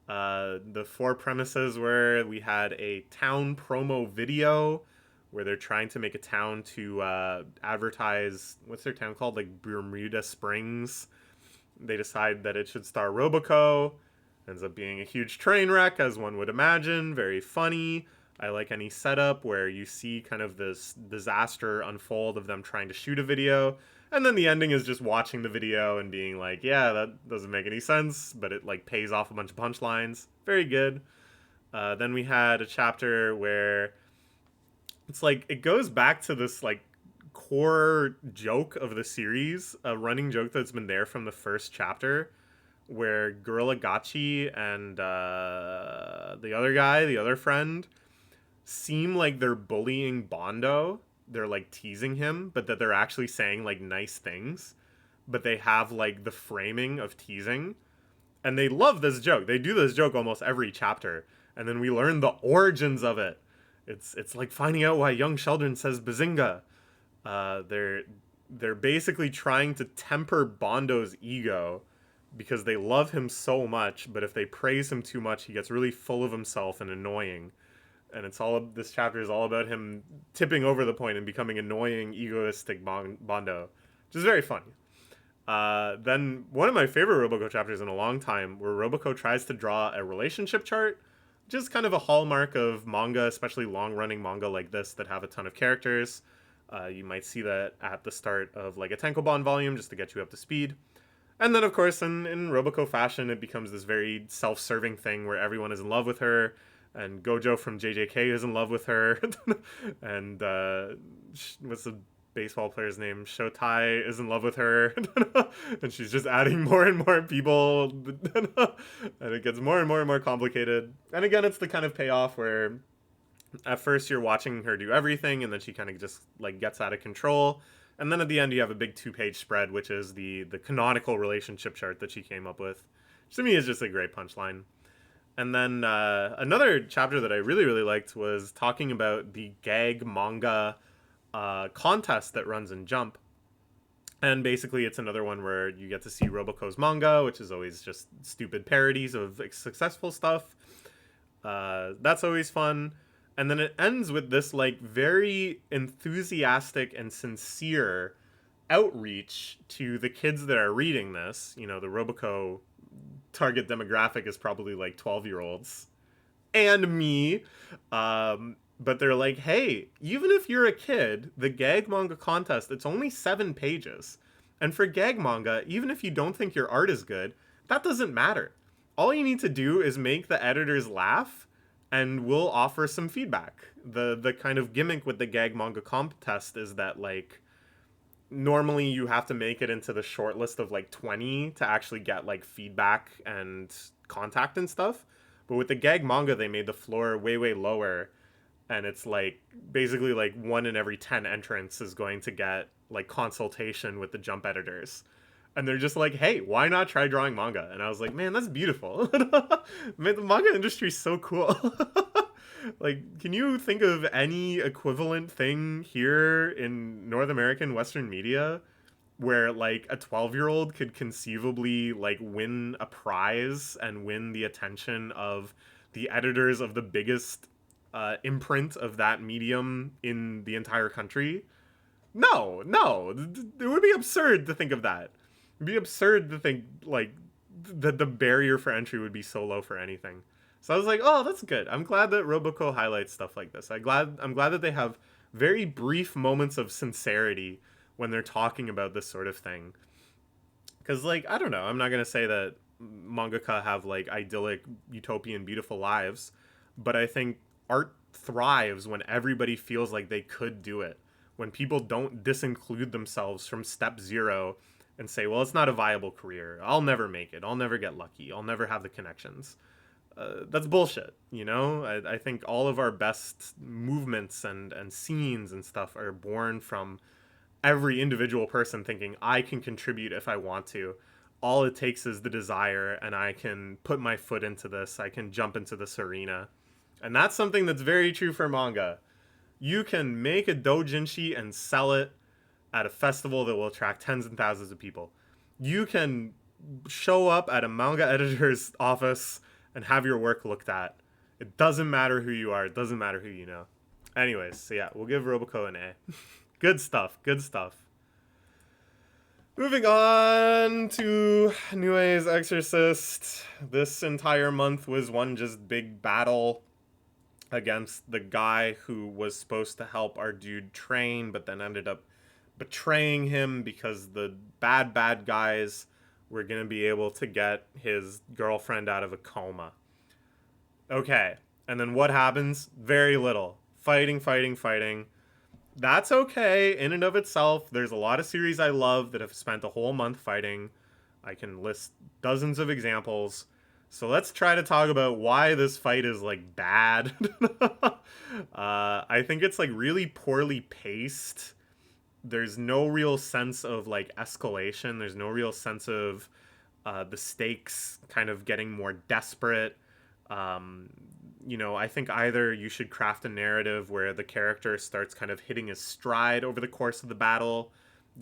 The 4 premises where we had a town promo video where they're trying to make a town to advertise, what's their town called? Like Bermuda Springs. They decide that it should star Roboco. Ends up being a huge train wreck, as one would imagine. Very funny. I like any setup where you see kind of this disaster unfold of them trying to shoot a video. And then the ending is just watching the video and being like, yeah, that doesn't make any sense, but it like pays off a bunch of punchlines. Very good. Then we had a chapter where it's like, it goes back to this like core joke of the series, a running joke that's been there from the first chapter, where Kagurabachi and the other guy, the other friend, seem like they're bullying Bondo. They're like teasing him, but that they're actually saying like nice things, but they have like the framing of teasing, and they love this joke. They do this joke almost every chapter, and then we learn the origins of it. It's like finding out why young Sheldon says Bazinga. They're basically trying to temper Bondo's ego because they love him so much, but if they praise him too much, he gets really full of himself and annoying. And this chapter is all about him tipping over the point and becoming annoying, egoistic Bondo, which is very funny. Then one of my favorite Roboco chapters in a long time, where Roboco tries to draw a relationship chart, just kind of a hallmark of manga, especially long-running manga like this that have a ton of characters. You might see that at the start of like a Tankobon volume just to get you up to speed. And then, of course, in Roboco fashion, it becomes this very self-serving thing where everyone is in love with her, and Gojo from JJK is in love with her, and what's the baseball player's name? Shotai is in love with her, and she's just adding more and more people, and it gets more and more and more complicated. And again, it's the kind of payoff where at first you're watching her do everything, and then she kind of just like gets out of control. And then at the end, you have a big 2-page spread, which is the canonical relationship chart that she came up with, which to me is just a great punchline. And then another chapter that I really, really liked was talking about the gag manga contest that runs in Jump. And basically, it's another one where you get to see Roboco's manga, which is always just stupid parodies of successful stuff. That's always fun. And then it ends with this like very enthusiastic and sincere outreach to the kids that are reading this. You know, the Roboco target demographic is probably like 12-year-olds and me. But they're like, hey, even if you're a kid, the gag manga contest, it's only 7 pages. And for gag manga, even if you don't think your art is good, that doesn't matter. All you need to do is make the editors laugh, and we'll offer some feedback. The kind of gimmick with the gag manga contest is that, like, normally you have to make it into the short list of, like, 20 to actually get, like, feedback and contact and stuff. But with the gag manga, they made the floor way, way lower. And it's, like, basically, like, 1 in every 10 entrants is going to get, like, consultation with the Jump editors. And they're just like, hey, why not try drawing manga? And I was like, man, that's beautiful. Man, the manga industry is so cool. Like, can you think of any equivalent thing here in North American Western media where, like, a 12-year-old could conceivably, like, win a prize and win the attention of the editors of the biggest imprint of that medium in the entire country? No. It would be absurd to think of that. It'd be absurd to think, like, that the barrier for entry would be so low for anything. So I was like, oh, that's good. I'm glad that Roboco highlights stuff like this. I'm glad that they have very brief moments of sincerity when they're talking about this sort of thing. Because, like, I don't know. I'm not going to say that mangaka have, like, idyllic, utopian, beautiful lives. But I think art thrives when everybody feels like they could do it. When people don't disinclude themselves from step 0 and say, well, it's not a viable career. I'll never make it. I'll never get lucky. I'll never have the connections. That's bullshit, you know? I think all of our best movements and scenes and stuff are born from every individual person thinking, I can contribute if I want to. All it takes is the desire, and I can put my foot into this. I can jump into this arena. And that's something that's very true for manga. You can make a doujinshi and sell it at a festival that will attract tens and thousands of people. You can show up at a manga editor's office and have your work looked at. It doesn't matter who you are. It doesn't matter who you know. Anyways, so yeah, we'll give Roboco an A. Good stuff. Moving on to Nue's Exorcist. This entire month was one just big battle against the guy who was supposed to help our dude train, but then ended up betraying him because the bad guys were going to be able to get his girlfriend out of a coma. Okay, and then what happens? Very little. Fighting. That's okay in and of itself. There's a lot of series I love that have spent a whole month fighting. I can list dozens of examples. So let's try to talk about why this fight is, like, bad. I think it's, like, really poorly paced. There's no real sense of, like, escalation. There's no real sense of the stakes kind of getting more desperate. You know, I think either you should craft a narrative where the character starts kind of hitting his stride over the course of the battle,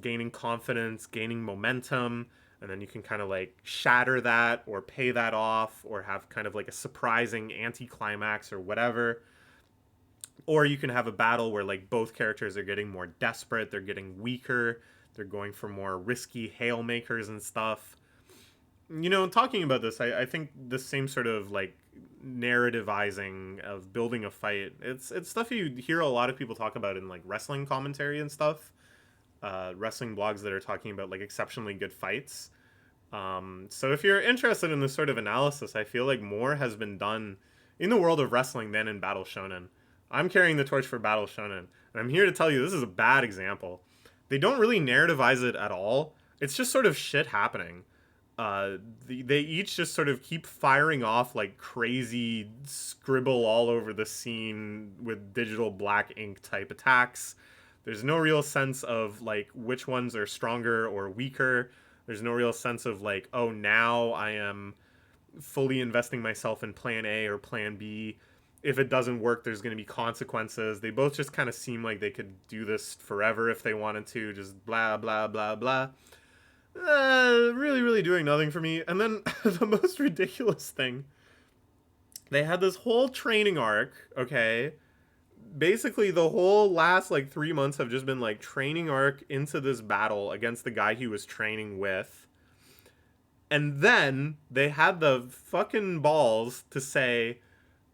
gaining confidence, gaining momentum, and then you can kind of, like, shatter that or pay that off or have kind of like a surprising anti-climax or whatever. Or you can have a battle where, like, both characters are getting more desperate, they're getting weaker, They're going for more risky haymakers and stuff. You know, talking about this, I think the same sort of like narrativizing of building a fight, it's stuff you hear a lot of people talk about in like wrestling commentary and stuff, wrestling blogs that are talking about like exceptionally good fights. So if you're interested in this sort of analysis, I feel like more has been done in the world of wrestling than in Battle Shonen. I'm carrying the torch for Battle Shonen, and I'm here to tell you this is a bad example. They don't really narrativize it at all. It's just sort of shit happening. They each just sort of keep firing off like crazy scribble all over the scene with digital black ink type attacks. There's no real sense of like which ones are stronger or weaker. There's no real sense of like, oh, now I am fully investing myself in plan A or plan B. If it doesn't work, there's going to be consequences. They both just kind of seem like they could do this forever if they wanted to, just blah, blah, blah, blah. Really, really doing nothing for me. And then the most ridiculous thing, they had this whole training arc, okay? Basically, the whole last, like, 3 months have just been, like, training arc into this battle against the guy he was training with. And then they had the fucking balls to say,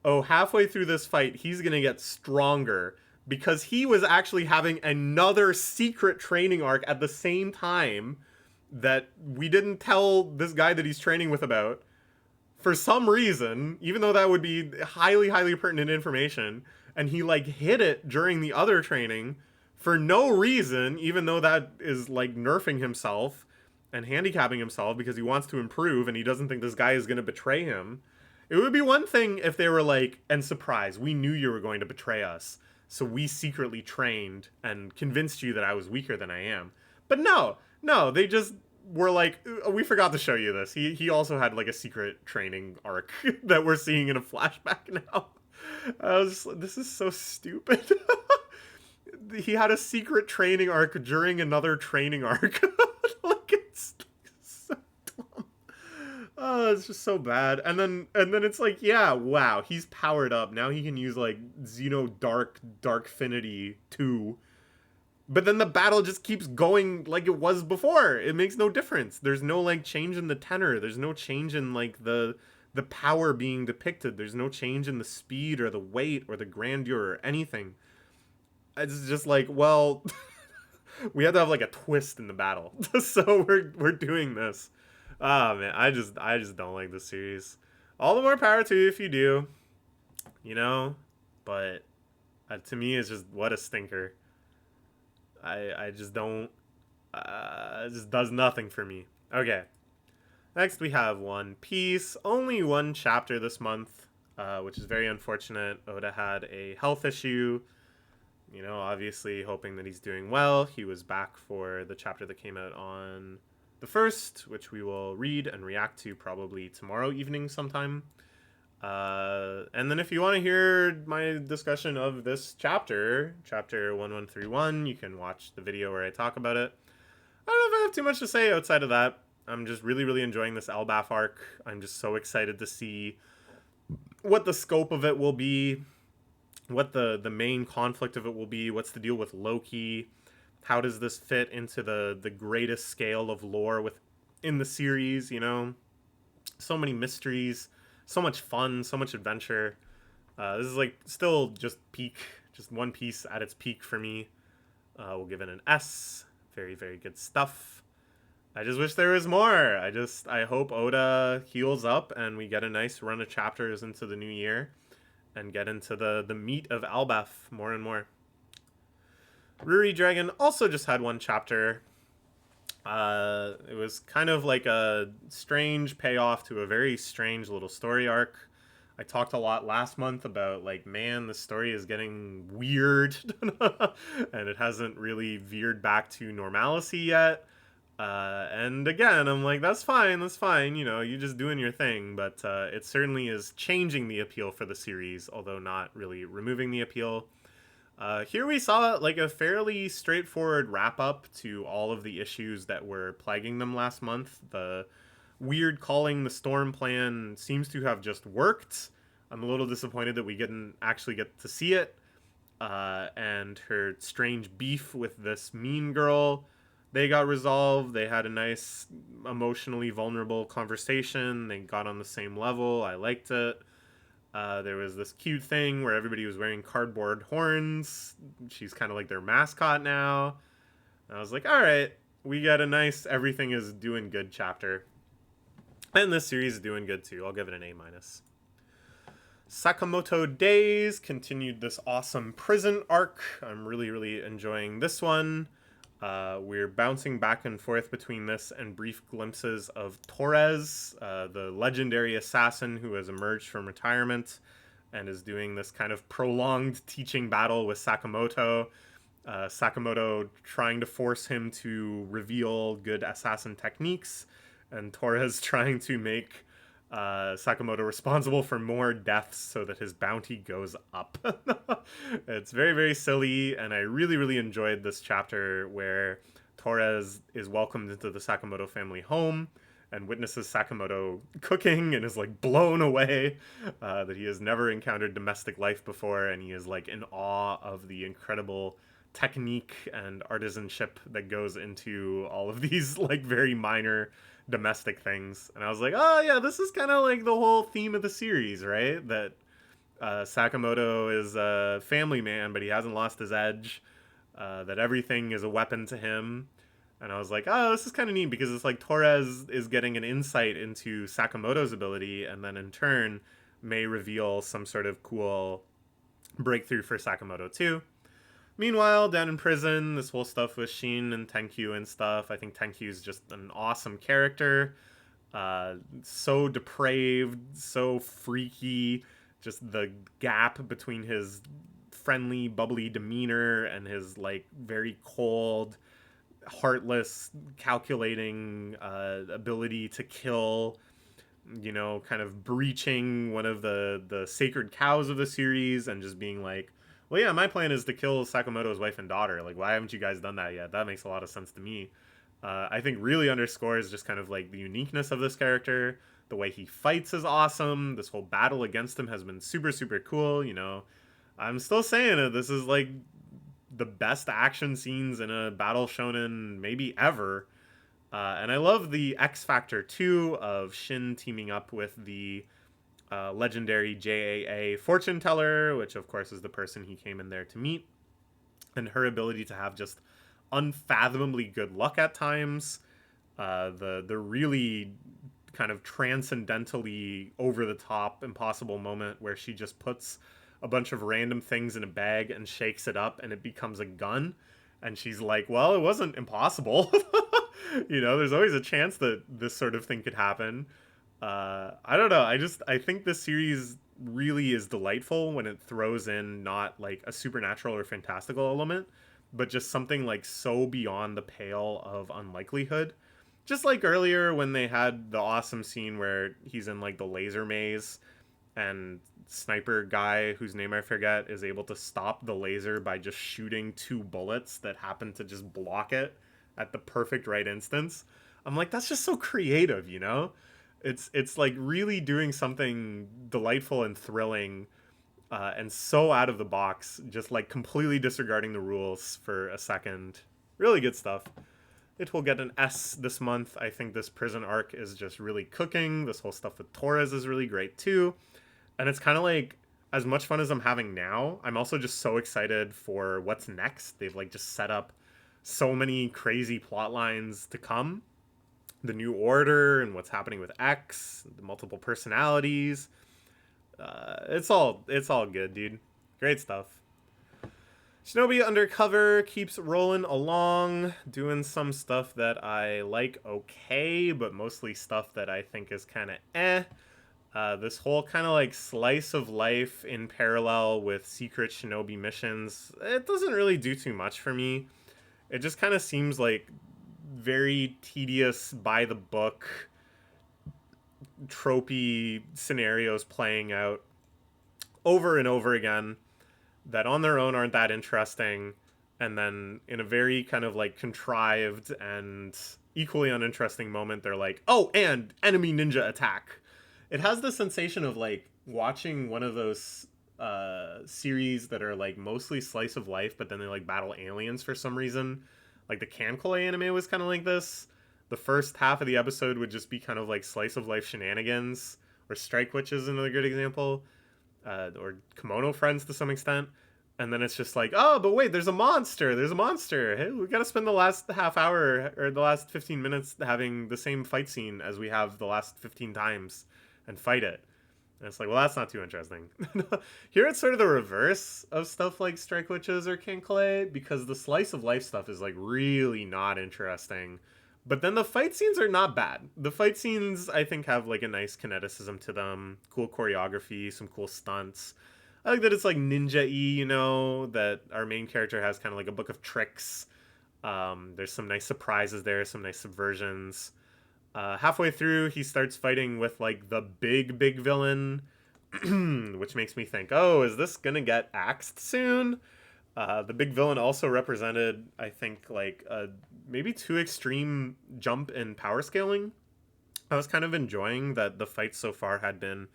oh, halfway through this fight, he's gonna get stronger because he was actually having another secret training arc at the same time that we didn't tell this guy that he's training with about. For some reason, even though that would be highly, highly pertinent information, and he, like, hid it during the other training for no reason, even though that is, like, nerfing himself and handicapping himself because he wants to improve and he doesn't think this guy is going to betray him. It would be one thing if they were like, and surprise, we knew you were going to betray us, so we secretly trained and convinced you that I was weaker than I am. But no, they just were like, we forgot to show you this. He also had like a secret training arc that we're seeing in a flashback now. I was just, this is so stupid. He had a secret training arc during another training arc. Like, it's so dumb. Oh, it's just so bad. And then it's like, yeah, wow, he's powered up. Now he can use like Xeno Darkfinity 2. But then the battle just keeps going like it was before. It makes no difference. There's no like change in the tenor. There's no change in like the power being depicted. There's no change in the speed or the weight or the grandeur or anything. It's just like, well, we had to have like a twist in the battle. So we're doing this. Ah, man, I just don't like this series. All the more power to you if you do, you know. But to me, it's just what a stinker. I just don't. It just does nothing for me. Okay. Next, we have One Piece. Only one chapter this month, which is very unfortunate. Oda had a health issue. You know, obviously hoping that he's doing well. He was back for the chapter that came out on the 1st, which we will read and react to probably tomorrow evening sometime. And then if you want to hear my discussion of this chapter 1131, you can watch the video where I talk about it. I don't know if I have too much to say outside of that. I'm just really, really enjoying this Elbaf arc. I'm just so excited to see what the scope of it will be, what the main conflict of it will be, what's the deal with Loki, how does this fit into the greatest scale of lore within the series, you know? So many mysteries, so much fun, so much adventure. This is like still just One Piece at its peak for me. We'll give it an S. Very, very good stuff. I just wish there was more. I hope Oda heals up and we get a nice run of chapters into the new year and get into the meat of Elbaf more and more. RuriDragon also just had one chapter. It was kind of like a strange payoff to a very strange little story arc. I talked a lot last month about, like, man, the story is getting weird, and it hasn't really veered back to normalcy yet. And again, I'm like, that's fine, you know, you're just doing your thing, but it certainly is changing the appeal for the series, although not really removing the appeal. Here we saw like a fairly straightforward wrap-up to all of the issues that were plaguing them last month. The weird calling the storm plan seems to have just worked. I'm a little disappointed that we didn't actually get to see it. And her strange beef with this mean girl they got resolved. They had a nice, emotionally vulnerable conversation. They got on the same level. I liked it. There was this cute thing where everybody was wearing cardboard horns. She's kind of like their mascot now. And I was like, all right, we got a nice everything is doing good chapter. And this series is doing good too. I'll give it an A-. Sakamoto Days continued this awesome prison arc. I'm really, really enjoying this one. We're bouncing back and forth between this and brief glimpses of Torres, the legendary assassin who has emerged from retirement and is doing this kind of prolonged teaching battle with Sakamoto. Sakamoto trying to force him to reveal good assassin techniques, and Torres trying to make Sakamoto responsible for more deaths so that his bounty goes up. It's very, very silly, and I really, really enjoyed this chapter where Torres is welcomed into the Sakamoto family home and witnesses Sakamoto cooking and is like blown away that he has never encountered domestic life before, and he is like in awe of the incredible technique and artisanship that goes into all of these like very minor domestic things. And I was like, oh yeah, this is kind of like the whole theme of the series, right? That Sakamoto is a family man, but he hasn't lost his edge, that everything is a weapon to him. And I was like, oh, this is kind of neat, because it's like Torres is getting an insight into Sakamoto's ability, and then in turn may reveal some sort of cool breakthrough for Sakamoto too. Meanwhile, down in prison, this whole stuff with Shin and Tenkyu and stuff. I think Tenkyu is just an awesome character. So depraved, so freaky. Just the gap between his friendly, bubbly demeanor and his like very cold, heartless, calculating ability to kill. You know, kind of breaching one of the sacred cows of the series and just being like, well, yeah, my plan is to kill Sakamoto's wife and daughter. Like, why haven't you guys done that yet? That makes a lot of sense to me. I think really underscores just kind of like the uniqueness of this character. The way he fights is awesome. This whole battle against him has been super, super cool. You know, I'm still saying it. This is like the best action scenes in a battle shonen maybe ever. And I love the X Factor too of Shin teaming up with the legendary JAA fortune teller, which of course is the person he came in there to meet, and her ability to have just unfathomably good luck at times. The really kind of transcendentally over the top impossible moment where she just puts a bunch of random things in a bag and shakes it up and it becomes a gun, and she's like, well, it wasn't impossible. You know, there's always a chance that this sort of thing could happen. I don't know. I think this series really is delightful when it throws in not like a supernatural or fantastical element, but just something like so beyond the pale of unlikelihood. Just like earlier when they had the awesome scene where he's in like the laser maze and sniper guy, whose name I forget, is able to stop the laser by just shooting 2 bullets that happen to just block it at the perfect right instance. I'm like, that's just so creative, you know? It's like really doing something delightful and thrilling, and so out of the box, just like completely disregarding the rules for a second. Really good stuff. It will get an S this month. I think this prison arc is just really cooking. This whole stuff with Torres is really great too. And it's kind of like, as much fun as I'm having now, I'm also just so excited for what's next. They've like just set up so many crazy plot lines to come. The New Order and what's happening with X, the multiple personalities. It's all good, dude. Great stuff. Shinobi Undercover keeps rolling along, doing some stuff that I like okay, but mostly stuff that I think is kind of eh. This whole kind of like slice of life in parallel with secret shinobi missions, it doesn't really do too much for me. It just kind of seems like very tedious, by the book, tropey scenarios playing out over and over again that on their own aren't that interesting, and then in a very kind of like contrived and equally uninteresting moment they're like, oh, and enemy ninja attack. It has the sensation of like watching one of those series that are like mostly slice of life, but then they like battle aliens for some reason. Like the Cancole anime was kind of like this. The first half of the episode would just be kind of like slice of life shenanigans, or Strike Witch is another good example, or Kimono Friends to some extent. And then it's just like, oh, but wait, there's a monster. There's a monster. Hey, we got to spend the last half hour or the last 15 minutes having the same fight scene as we have the last 15 times and fight it. And it's like, well, that's not too interesting. Here it's sort of the reverse of stuff like Strike Witches or Cancole, because the slice of life stuff is like really not interesting. But then the fight scenes are not bad. The fight scenes, I think, have like a nice kineticism to them, cool choreography, some cool stunts. I like that it's like ninja-y, you know, that our main character has kind of like a book of tricks. There's some nice surprises there, some nice subversions. Halfway through, he starts fighting with like the big villain, which makes me think, oh, is this gonna get axed soon? The big villain also represented, I think, like maybe too extreme jump in power scaling. I was kind of enjoying that the fights so far had been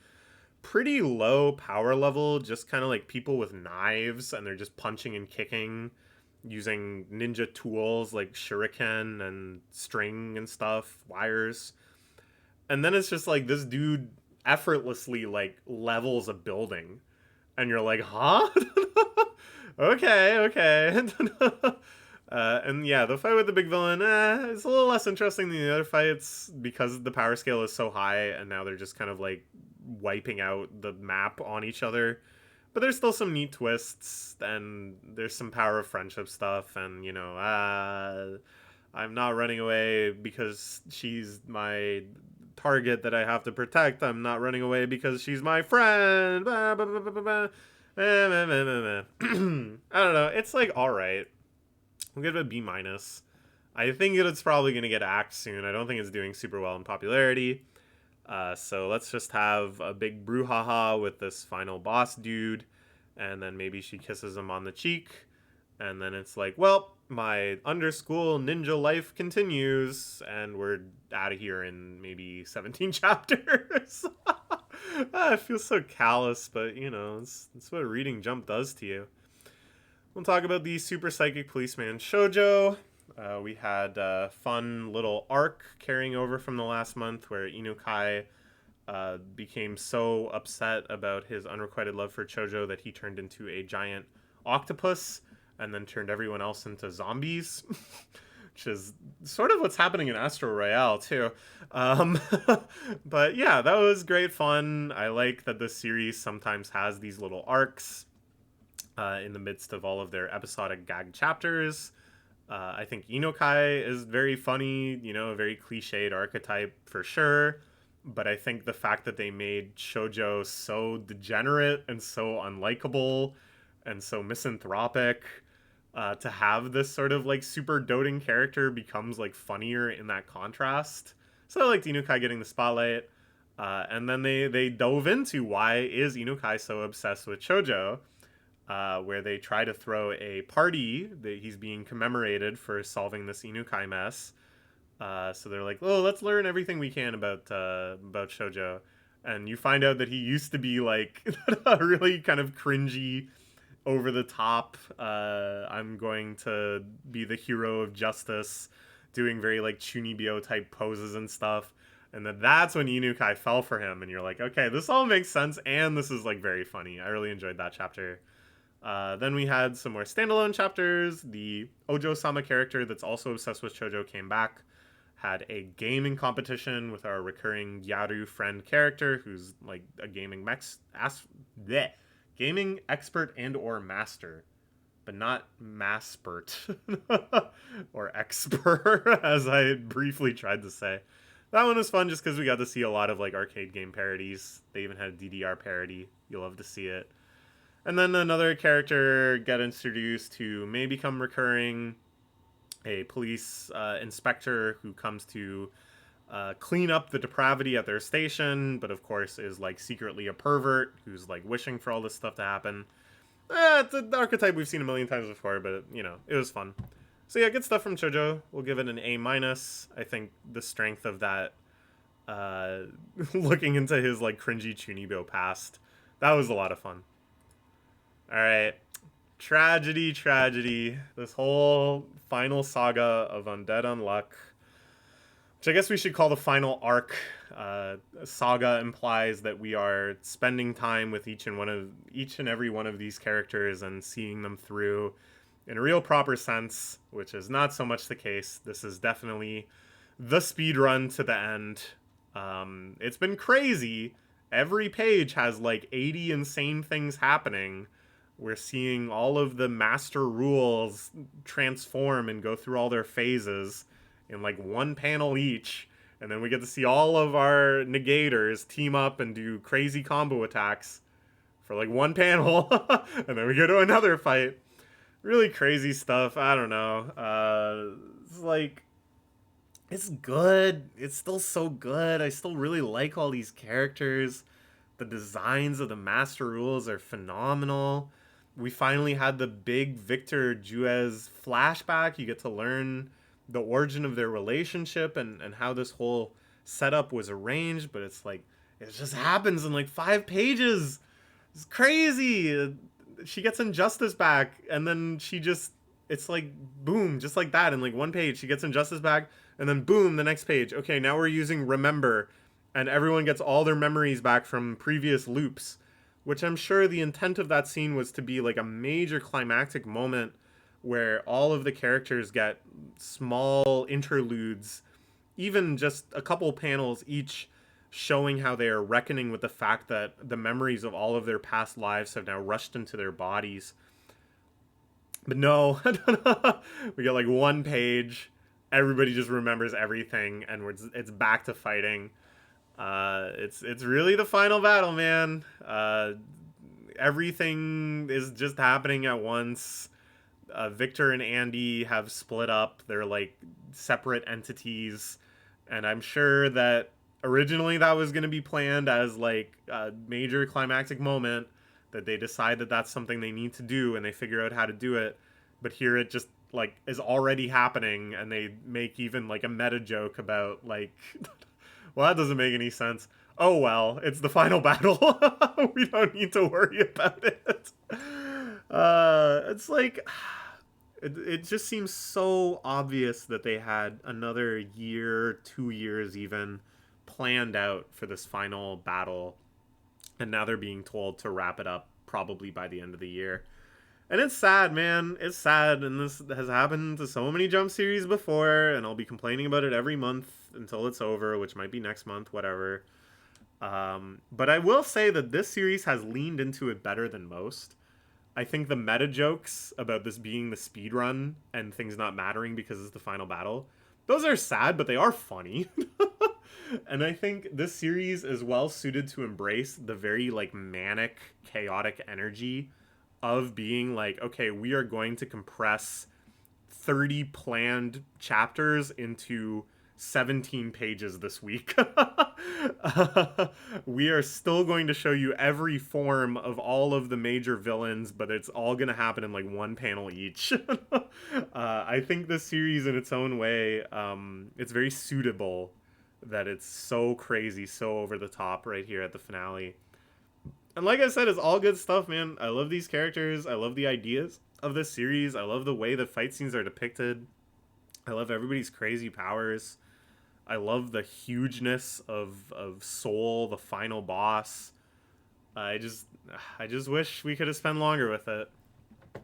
pretty low power level, just kind of like people with knives, and they're just punching and kicking using ninja tools like shuriken and string and stuff, wires. And then it's just like this dude effortlessly like levels a building, and you're like, huh? Okay. And yeah, the fight with the big villain, it's a little less interesting than the other fights because the power scale is so high, and now they're just kind of like wiping out the map on each other. But there's still some neat twists, and there's some power of friendship stuff, and, you know, I'm not running away because she's my target that I have to protect. I'm not running away because she's my friend. I don't know. It's like, alright. I'll give it a B-. I think it's probably going to get axed soon. I don't think it's doing super well in popularity. So let's just have a big brouhaha with this final boss dude, and then maybe she kisses him on the cheek, and then it's like, well, my underschool ninja life continues, and we're out of here in maybe 17 chapters. I feel so callous, but, you know, it's what reading Jump does to you. We'll talk about the Super Psychic Policeman Shojo. We had a fun little arc carrying over from the last month where Inukai became so upset about his unrequited love for Chojo that he turned into a giant octopus and then turned everyone else into zombies, which is sort of what's happening in Astro Royale, too. But yeah, that was great fun. I like that this series sometimes has these little arcs in the midst of all of their episodic gag chapters. I think Inukai is very funny, you know, a very cliched archetype for sure. But I think the fact that they made Chojo so degenerate and so unlikable and so misanthropic, to have this sort of like super doting character becomes like funnier in that contrast. So I liked Inukai getting the spotlight. And then they dove into why is Inukai so obsessed with Chojo. Where they try to throw a party that he's being commemorated for solving this Inukai mess. So they're like, oh, let's learn everything we can about Shojo. And you find out that he used to be like a really kind of cringy, over the top, I'm going to be the hero of justice, doing very like Chunibyo type poses and stuff. And then that's when Inukai fell for him, and you're like, okay, this all makes sense, and this is like very funny. I really enjoyed that chapter. Then we had some more standalone chapters. The Ojo-sama character that's also obsessed with Chojo came back, had a gaming competition with our recurring Yaru friend character, who's like a gaming gaming expert and or master, but not masspert or expert, as I briefly tried to say. That one was fun just because we got to see a lot of like arcade game parodies. They even had a DDR parody. You'll love to see it. And then another character got introduced who may become recurring, a police inspector who comes to clean up the depravity at their station, but of course is like secretly a pervert who's like wishing for all this stuff to happen. It's an archetype we've seen a million times before, but you know, it was fun. So yeah, good stuff from Chojo. We'll give it an A-. I think the strength of that, looking into his like cringy Chunibyo past, that was a lot of fun. All right, Tragedy. This whole final saga of Undead Unluck, which I guess we should call the final arc. Saga implies that we are spending time with each and every one of these characters and seeing them through in a real proper sense, which is not so much the case. This is definitely the speed run to the end. It's been crazy. Every page has like 80 insane things happening. We're seeing all of the master rules transform and go through all their phases in like one panel each. And then we get to see all of our negators team up and do crazy combo attacks for like one panel. And then we go to another fight. Really crazy stuff. I don't know. It's like, it's good. It's still so good. I still really like all these characters. The designs of the master rules are phenomenal. We finally had the big Victor Juez flashback. You get to learn the origin of their relationship and how this whole setup was arranged, but it's like, it just happens in like 5 pages. It's crazy. She gets Injustice back, and then it's like, boom, just like that. In like 1 page, she gets Injustice back, and then boom, the next page. Okay, now we're using Remember, and everyone gets all their memories back from previous loops, which I'm sure the intent of that scene was to be like a major climactic moment where all of the characters get small interludes, even just a couple panels each, showing how they are reckoning with the fact that the memories of all of their past lives have now rushed into their bodies. But no, we get like 1 page, everybody just remembers everything, and it's back to fighting. It's really the final battle, man. Everything is just happening at once. Victor and Andy have split up. They're like separate entities, and I'm sure that originally that was going to be planned as like a major climactic moment, that they decide that that's something they need to do and they figure out how to do it. But here it just like is already happening, and they make even like a meta joke about like well, that doesn't make any sense. Oh well, it's the final battle. We don't need to worry about it. It's like, it just seems so obvious that they had another year, 2 years even, planned out for this final battle, and now they're being told to wrap it up probably by the end of the year. And it's sad, man. It's sad, and this has happened to so many Jump series before, and I'll be complaining about it every month until it's over, which might be next month, whatever. But I will say that this series has leaned into it better than most. I think the meta jokes about this being the speed run and things not mattering because it's the final battle, those are sad, but they are funny. And I think this series is well suited to embrace the very like manic, chaotic energy of being like, okay, we are going to compress 30 planned chapters into 17 pages this week. We are still going to show you every form of all of the major villains, but it's all going to happen in like 1 panel each. I think this series in its own way, it's very suitable that it's so crazy, so over the top right here at the finale. And like I said, it's all good stuff, man. I love these characters. I love the ideas of this series. I love the way the fight scenes are depicted. I love everybody's crazy powers. I love the hugeness of Soul, the final boss. I just wish we could have spent longer with it.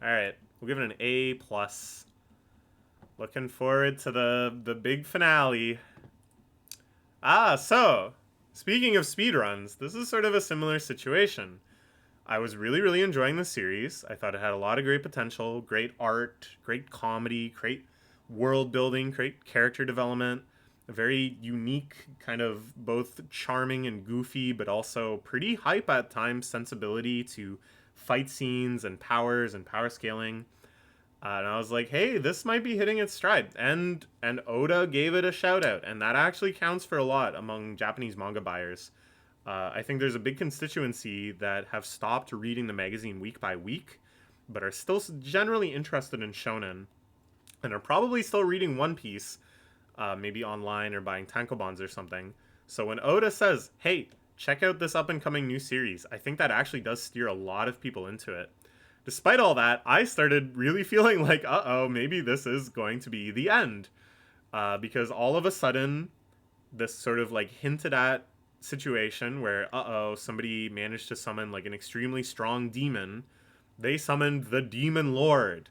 Alright, we'll give it an A+. Looking forward to the big finale. So, speaking of speedruns, this is sort of a similar situation. I was really, really enjoying the series. I thought it had a lot of great potential, great art, great comedy, great world building, great character development, a very unique kind of both charming and goofy, but also pretty hype at times sensibility to fight scenes and powers and power scaling. And I was like, hey, this might be hitting its stride. And Oda gave it a shout out, and that actually counts for a lot among Japanese manga buyers. I think there's a big constituency that have stopped reading the magazine week by week, but are still generally interested in shonen, and are probably still reading One Piece, maybe online or buying tankobons or something. So when Oda says, hey, check out this up-and-coming new series, I think that actually does steer a lot of people into it. despite all that, I started really feeling like, uh-oh, maybe this is going to be the end. Because all of a sudden, this sort of like hinted at situation where, uh-oh, somebody managed to summon like an extremely strong demon. They summoned the Demon Lord,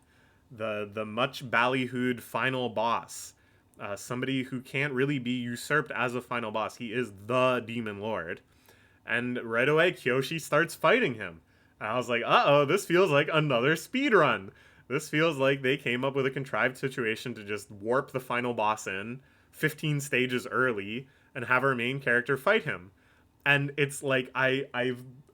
the much ballyhooed final boss. Somebody who can't really be usurped as a final boss. He is the Demon Lord. And right away, Kiyoshi starts fighting him. And I was like, uh-oh, this feels like another speed run. This feels like they came up with a contrived situation to just warp the final boss in 15 stages early and have our main character fight him. And it's like I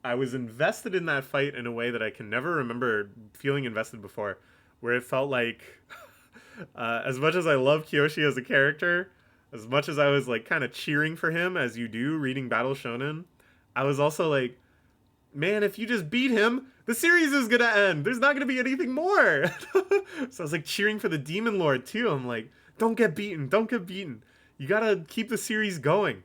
was invested in that fight in a way that I can never remember feeling invested before, where it felt like as much as I love Kiyoshi as a character, as much as I was like kind of cheering for him as you do reading Battle Shonen, I was also like, man, if you just beat him, the series is gonna end. There's not gonna be anything more. So I was like cheering for the Demon Lord too. I'm like, don't get beaten, don't get beaten. You gotta keep the series going.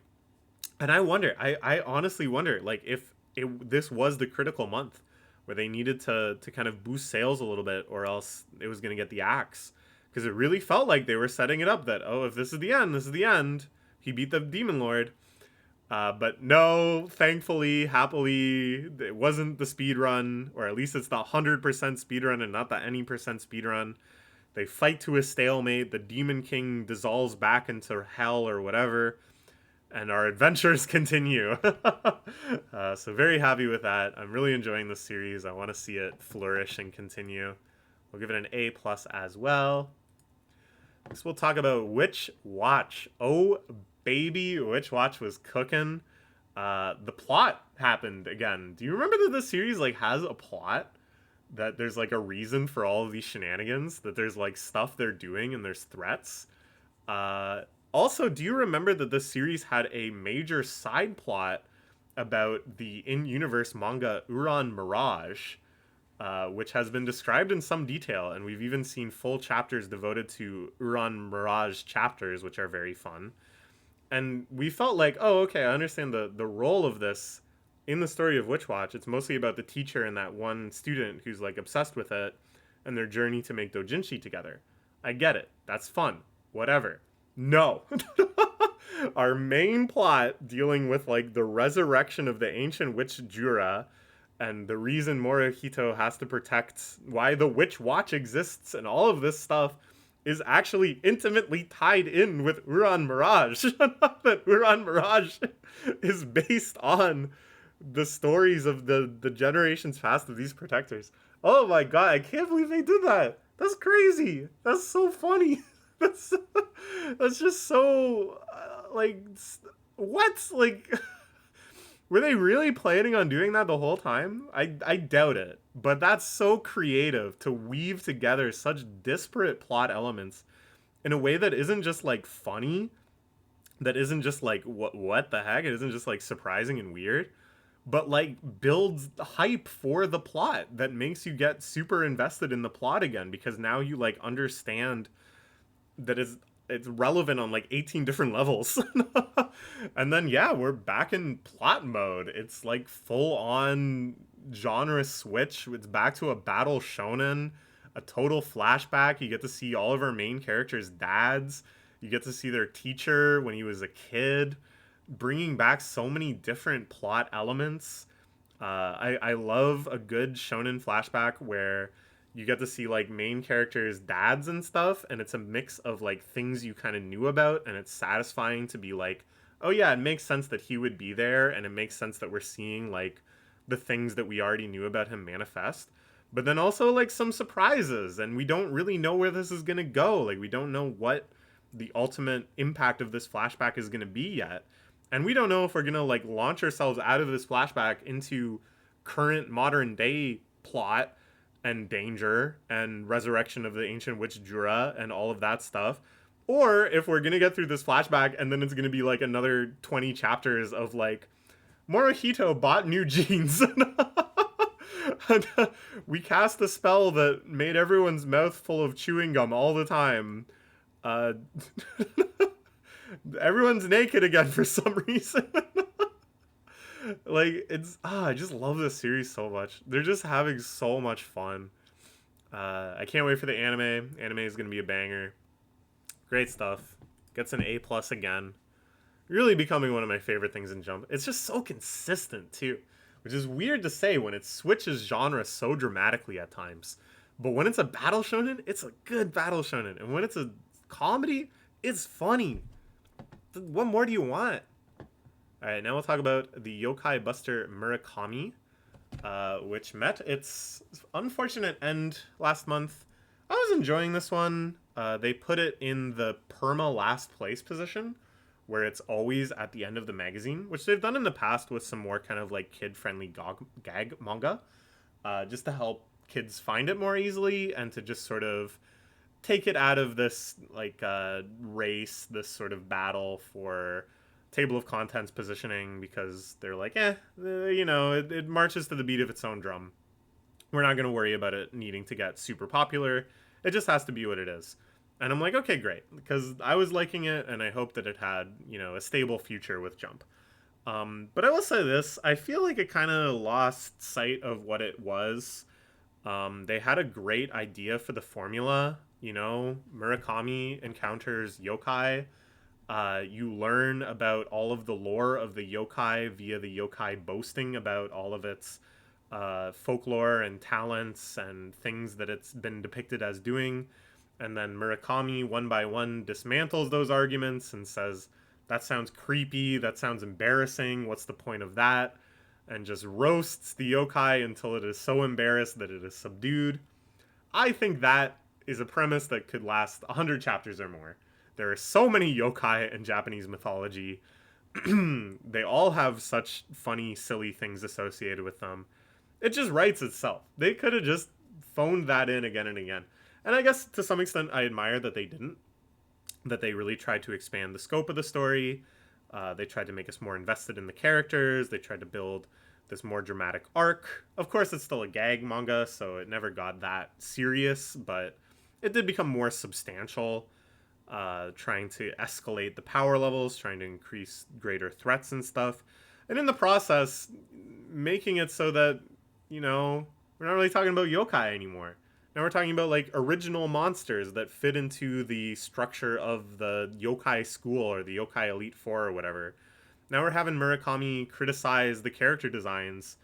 And I wonder, I honestly wonder, like, if this was the critical month where they needed to kind of boost sales a little bit, or else it was gonna get the axe. Because it really felt like they were setting it up that, oh, if this is the end, this is the end. He beat the Demon Lord. But no, thankfully, happily, it wasn't the speed run, or at least it's the 100% speed run and not the any percent speed run. They fight to a stalemate. The Demon King dissolves back into hell or whatever, and our adventures continue. So very happy with that. I'm really enjoying this series. I want to see it flourish and continue. We'll give it an A+ as well. Next, we'll talk about Witch Watch. Oh, baby, Witch Watch was cooking. The plot happened again. Do you remember that this series like has a plot? That there's like a reason for all of these shenanigans? That there's like stuff they're doing and there's threats? Also, do you remember that this series had a major side plot about the in-universe manga Uran Mirage? Which has been described in some detail, and we've even seen full chapters devoted to Uran Mirage chapters, which are very fun. And we felt like, oh, okay, I understand the role of this in the story of Witch Watch. It's mostly about the teacher and that one student who's like obsessed with it, and their journey to make doujinshi together. I get it. That's fun. Whatever. No. Our main plot, dealing with like the resurrection of the ancient witch Jura, and the reason Morihito has to protect, why the Witch Watch exists, and all of this stuff is actually intimately tied in with Uran Mirage. That Uran Mirage is based on the stories of the generations past of these protectors. Oh my god, I can't believe they did that. That's crazy. That's so funny. That's just so, like, what? Like... Were they really planning on doing that the whole time? I doubt it. But that's so creative to weave together such disparate plot elements in a way that isn't just like funny, that isn't just like what the heck, it isn't just like surprising and weird, but like builds hype for the plot that makes you get super invested in the plot again, because now you like understand that it's relevant on like 18 different levels. And then yeah, we're back in plot mode. It's like full on genre switch. It's back to a battle shonen, a total flashback. You get to see all of our main characters' dads. You get to see their teacher when he was a kid, bringing back so many different plot elements. I love a good shonen flashback where you get to see like main characters' dads and stuff, and it's a mix of like things you kind of knew about, and it's satisfying to be like, oh yeah, it makes sense that he would be there, and it makes sense that we're seeing like the things that we already knew about him manifest. But then also like some surprises, and we don't really know where this is gonna go. Like, we don't know what the ultimate impact of this flashback is gonna be yet, and we don't know if we're gonna like launch ourselves out of this flashback into current modern day plot and danger and resurrection of the ancient witch Jura and all of that stuff, or if we're gonna get through this flashback and then it's gonna be like another 20 chapters of like, Morihito bought new jeans. And, we cast a spell that made everyone's mouth full of chewing gum all the time. Everyone's naked again for some reason. Like, I just love this series so much. They're just having so much fun. I can't wait for the anime. Anime is going to be a banger. Great stuff. Gets an A+ again. Really becoming one of my favorite things in Jump. It's just so consistent, too. Which is weird to say when it switches genres so dramatically at times. But when it's a battle shonen, it's a good battle shonen. And when it's a comedy, it's funny. What more do you want? Alright, now we'll talk about the Yokai Buster Murakami, which met its unfortunate end last month. I was enjoying this one. They put it in the perma last place position, where it's always at the end of the magazine, which they've done in the past with some more kind of like kid-friendly gag manga, just to help kids find it more easily and to just sort of take it out of this like race, this sort of battle for table of contents positioning, because they're like, it marches to the beat of its own drum. We're not going to worry about it needing to get super popular. It just has to be what it is. And I'm like, okay, great, because I was liking it, and I hope that it had, a stable future with Jump. But I will say this, I feel like it kind of lost sight of what it was. They had a great idea for the formula. Murakami encounters yokai. You learn about all of the lore of the yokai via the yokai boasting about all of its folklore and talents and things that it's been depicted as doing. And then Murakami, one by one, dismantles those arguments and says, that sounds creepy, that sounds embarrassing, what's the point of that? And just roasts the yokai until it is so embarrassed that it is subdued. I think that is a premise that could last 100 chapters or more. There are so many yokai in Japanese mythology. They all have such funny, silly things associated with them. It just writes itself. They could have just phoned that in again and again. And I guess to some extent I admire that they didn't. That they really tried to expand the scope of the story. They tried to make us more invested in the characters. They tried to build this more dramatic arc. Of course, it's still a gag manga, so it never got that serious, but it did become more substantial, trying to escalate the power levels, trying to increase greater threats and stuff. And in the process, making it so that, we're not really talking about yokai anymore. Now we're talking about like original monsters that fit into the structure of the yokai school or the yokai Elite Four or whatever. Now we're having Murakami criticize the character designs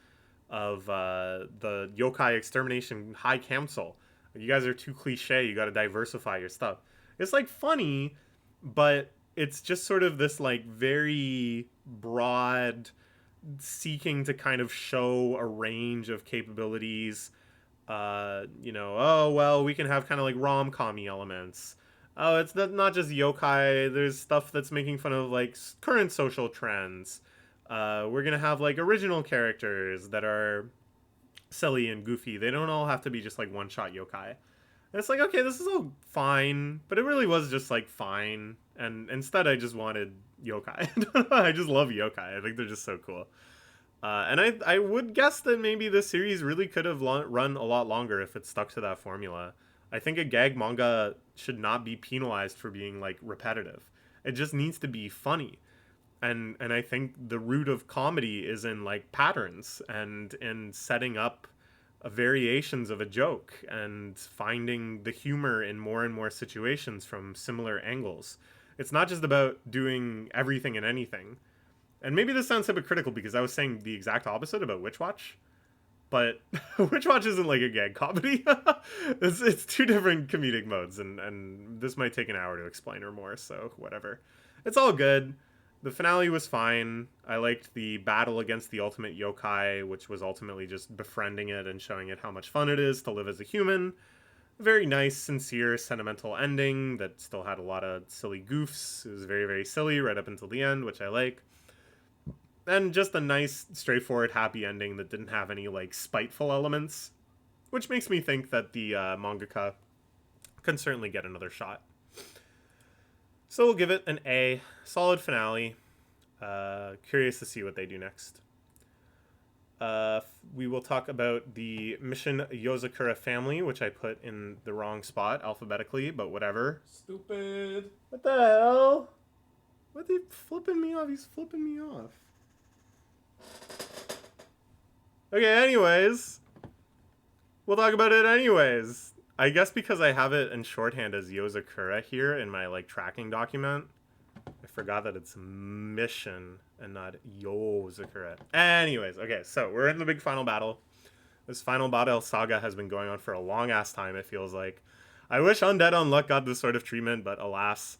of the yokai extermination high council. You guys are too cliche. You got to diversify your stuff. It's like funny, but it's just sort of this like very broad seeking to kind of show a range of capabilities. Oh, well, we can have kind of like rom-com-y elements. Oh, it's not just yokai. There's stuff that's making fun of like current social trends. We're going to have like original characters that are silly and goofy. They don't all have to be just like one-shot yokai. And it's like, okay, this is all fine, but it really was just like fine. And instead I just wanted yokai. I just love yokai. I think they're just so cool. And I would guess that maybe this series really could have run a lot longer if it stuck to that formula. I think a gag manga should not be penalized for being like repetitive. It just needs to be funny. And I think the root of comedy is in like patterns and in setting up variations of a joke and finding the humor in more and more situations from similar angles. It's not just about doing everything and anything. And maybe this sounds hypocritical because I was saying the exact opposite about Witch Watch. But Witch Watch isn't like a gag comedy. It's two different comedic modes, and this might take an hour to explain or more, so whatever. It's all good. The finale was fine. I liked the battle against the ultimate yokai, which was ultimately just befriending it and showing it how much fun it is to live as a human. Very nice, sincere, sentimental ending that still had a lot of silly goofs. It was very, very silly right up until the end, which I like. And just a nice, straightforward, happy ending that didn't have any, like, spiteful elements. Which makes me think that the mangaka can certainly get another shot. So we'll give it an A. Solid finale. Curious to see what they do next. We will talk about the Mission Yozakura family, which I put in the wrong spot alphabetically, but whatever. Stupid. What the hell? What are they flipping me off? He's flipping me off. Okay, anyways. We'll talk about it anyways. I guess because I have it in shorthand as Yozakura here in my, like, tracking document. I forgot that it's mission and not Yozakura. Anyways, okay, so we're in the big final battle. This final battle saga has been going on for a long-ass time, it feels like. I wish Undead Unluck got this sort of treatment, but alas.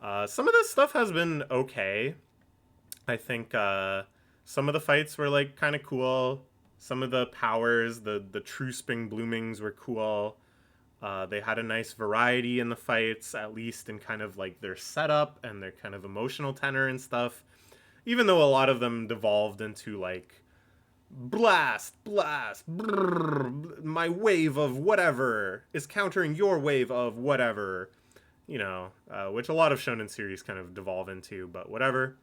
Some of this stuff has been okay. I think some of the fights were, like, kind of cool. Some of the powers, the true spring bloomings were cool. They had a nice variety in the fights, at least in kind of like their setup and their kind of emotional tenor and stuff. Even though a lot of them devolved into like blast, blast, brrr, my wave of whatever is countering your wave of whatever, you know, which a lot of shonen series kind of devolve into, but whatever.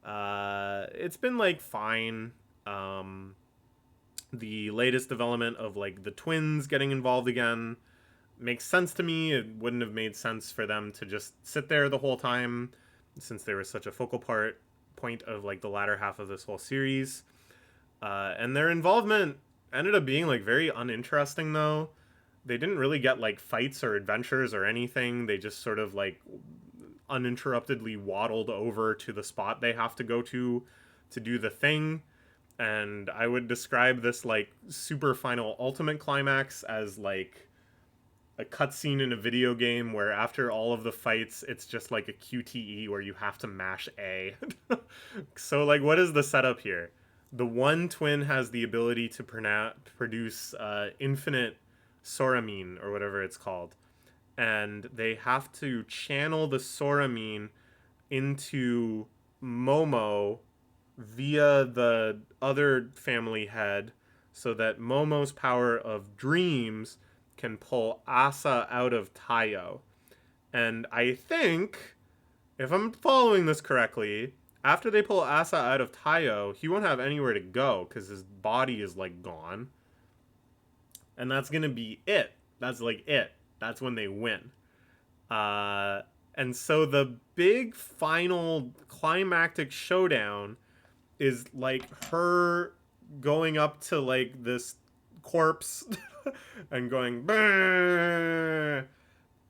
It's been like fine. The latest development of like the twins getting involved again makes sense to me. It wouldn't have made sense for them to just sit there the whole time, since they were such a focal point of like the latter half of this whole series. And their involvement ended up being like very uninteresting though. They didn't really get like fights or adventures or anything. They just sort of like uninterruptedly waddled over to the spot they have to go to do the thing. And I would describe this like super final ultimate climax as like a cutscene in a video game where after all of the fights, it's just like a QTE where you have to mash A. So, like, what is the setup here? The one twin has the ability to produce infinite soramine, or whatever it's called. And they have to channel the soramine into Momo via the other family head so that Momo's power of dreams can pull Asa out of Taiyo. And I think, if I'm following this correctly, after they pull Asa out of Taiyo, he won't have anywhere to go because his body is like gone. And that's gonna be it. That's like it. That's when they win. And so the big final climactic showdown is like her going up to like this corpse and going Burr!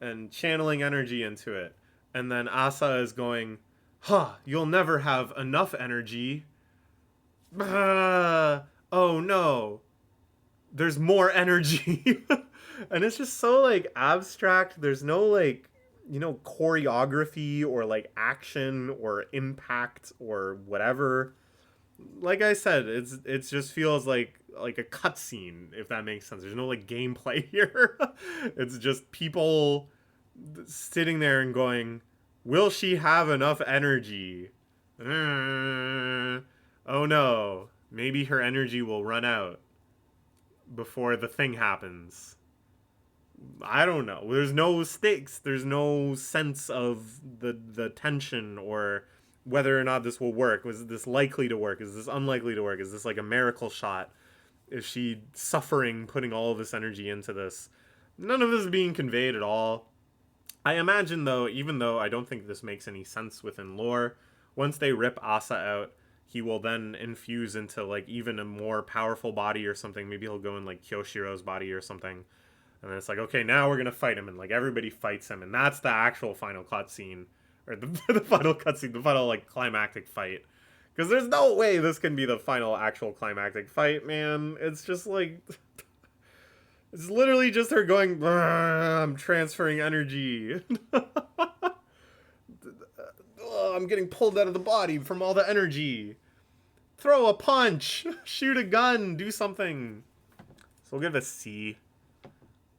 And channeling energy into it. And then Asa is going, you'll never have enough energy. Oh no. There's more energy. And it's just so like abstract. There's no like, you know, choreography or like action or impact or whatever. Like I said, it just feels like a cutscene, if that makes sense. There's no like gameplay here. It's just people sitting there and going, will she have enough energy? Oh no, maybe her energy will run out before the thing happens. I don't know. There's no stakes. There's no sense of the tension or whether or not this will work. Was this likely to work? Is this unlikely to work? Is this like a miracle shot? Is she suffering putting all of this energy into this? None of this is being conveyed at all. I imagine, though, even though I don't think this makes any sense within lore, once they rip Asa out, he will then infuse into, like, even a more powerful body or something. Maybe he'll go in, like, Kyoshiro's body or something. And then it's like, okay, now we're going to fight him. And, like, everybody fights him. And that's the actual final cutscene. Or the final cutscene, the final, like, climactic fight. Because there's no way this can be the final actual climactic fight, man. It's just, like... It's literally just her going, I'm transferring energy. I'm getting pulled out of the body from all the energy. Throw a punch. Shoot a gun. Do something. So we'll give it a C.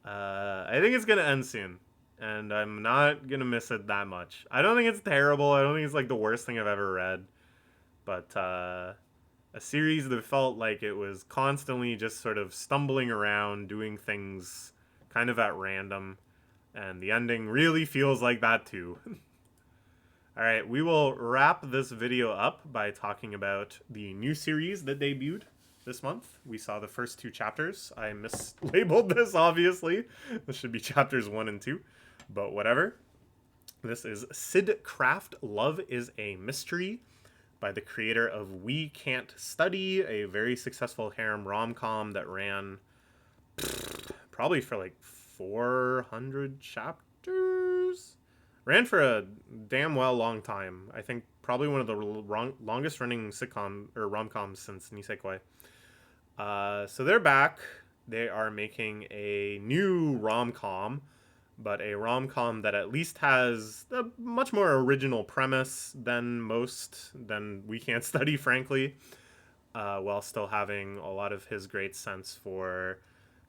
I think it's going to end soon. And I'm not going to miss it that much. I don't think it's terrible. I don't think it's like the worst thing I've ever read. But a series that felt like it was constantly just sort of stumbling around, doing things kind of at random. And the ending really feels like that too. Alright, we will wrap this video up by talking about the new series that debuted this month. We saw the first 2 chapters. I mislabeled this, obviously. This should be chapters 1 and 2, but whatever. This is Sid Craft, Love is a Mystery. by the creator of We Can't Study, a very successful harem rom-com that ran probably for like 400 chapters. Ran for a damn well long time. I think probably one of the longest running sitcom or rom-coms since Nisekoi. So they're back. They are making a new rom-com, but a rom-com that at least has a much more original premise than We Can't Study, frankly, while still having a lot of his great sense for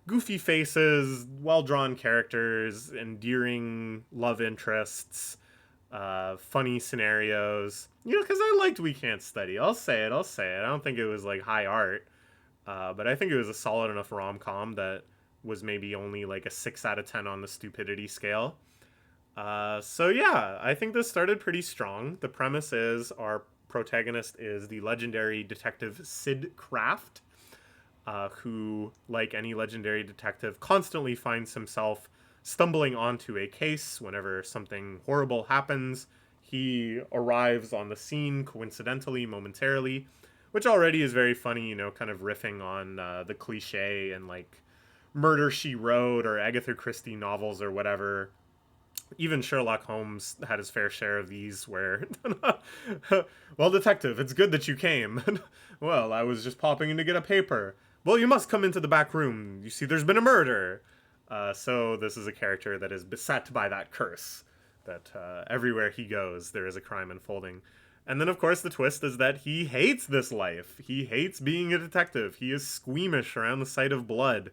goofy faces, well-drawn characters, endearing love interests, funny scenarios. Because I liked We Can't Study. I'll say it. I don't think it was like high art, but I think it was a solid enough rom-com that was maybe only like a 6 out of 10 on the stupidity scale. So yeah, I think this started pretty strong. The premise is our protagonist is the legendary detective Sid Kraft, who, like any legendary detective, constantly finds himself stumbling onto a case whenever something horrible happens. He arrives on the scene coincidentally, momentarily, which already is very funny, kind of riffing on the cliche and like Murder, She Wrote or Agatha Christie novels or whatever. Even Sherlock Holmes had his fair share of these where, well, detective, it's good that you came. Well, I was just popping in to get a paper. Well, you must come into the back room. You see, there's been a murder. So this is a character that is beset by that curse, that everywhere he goes, there is a crime unfolding. And then, of course, the twist is that he hates this life. He hates being a detective. He is squeamish around the sight of blood.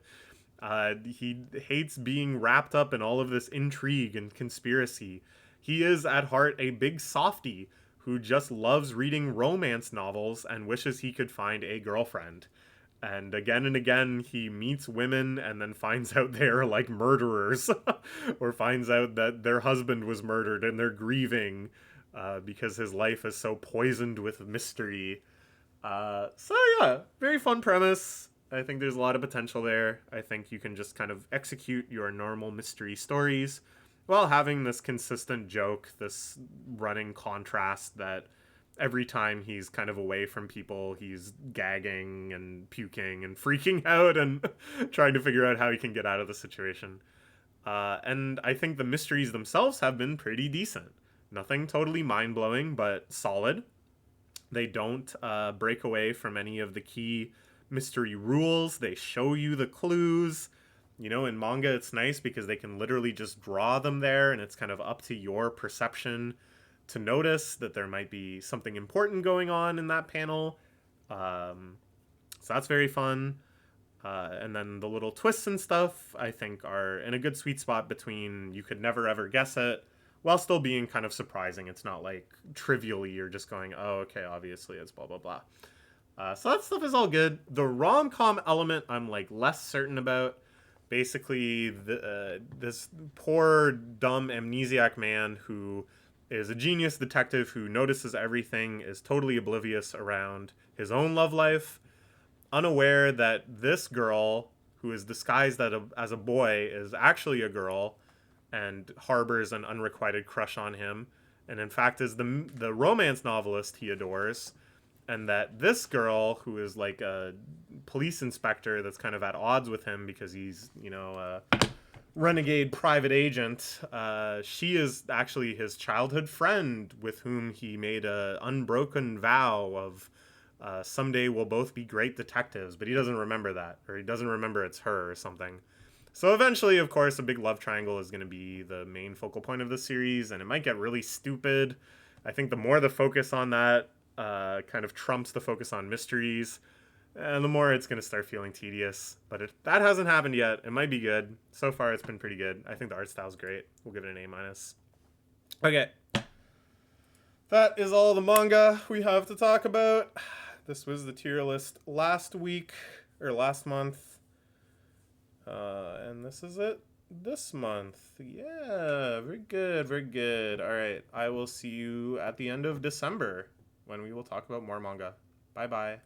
He hates being wrapped up in all of this intrigue and conspiracy. He is, at heart, a big softie who just loves reading romance novels and wishes he could find a girlfriend. And again, he meets women and then finds out they're like murderers or finds out that their husband was murdered and they're grieving because his life is so poisoned with mystery. So yeah, very fun premise. I think there's a lot of potential there. I think you can just kind of execute your normal mystery stories while having this consistent joke, this running contrast that every time he's kind of away from people, he's gagging and puking and freaking out and trying to figure out how he can get out of the situation. And I think the mysteries themselves have been pretty decent. Nothing totally mind-blowing, but solid. They don't break away from any of the key mystery rules. They show you the clues. In manga, it's nice because they can literally just draw them there, and it's kind of up to your perception to notice that there might be something important going on in that panel. So that's very fun. And then the little twists and stuff, I think, are in a good sweet spot between you could never ever guess it, while still being kind of surprising. It's not like trivially you're just going, oh, okay, obviously it's blah, blah, blah. So that stuff is all good. The rom-com element I'm like less certain about. Basically, this poor, dumb, amnesiac man who is a genius detective who notices everything, is totally oblivious around his own love life, unaware that this girl, who is disguised as a boy, is actually a girl and harbors an unrequited crush on him, and in fact is the romance novelist he adores, and that this girl, who is like a police inspector that's kind of at odds with him because he's, a renegade private agent, she is actually his childhood friend with whom he made a unbroken vow of someday we'll both be great detectives, but he doesn't remember that, or he doesn't remember it's her or something. So eventually, of course, a big love triangle is going to be the main focal point of the series, and it might get really stupid. I think the more the focus on that kind of trumps the focus on mysteries, and the more it's going to start feeling tedious. But if that hasn't happened yet, it might be good. So far, it's been pretty good. I think the art style's great. We'll give it an A-. Okay. That is all the manga we have to talk about. This was the tier list last month. And this is it this month. Yeah, very good, very good. All right, I will see you at the end of December when we will talk about more manga. Bye-bye.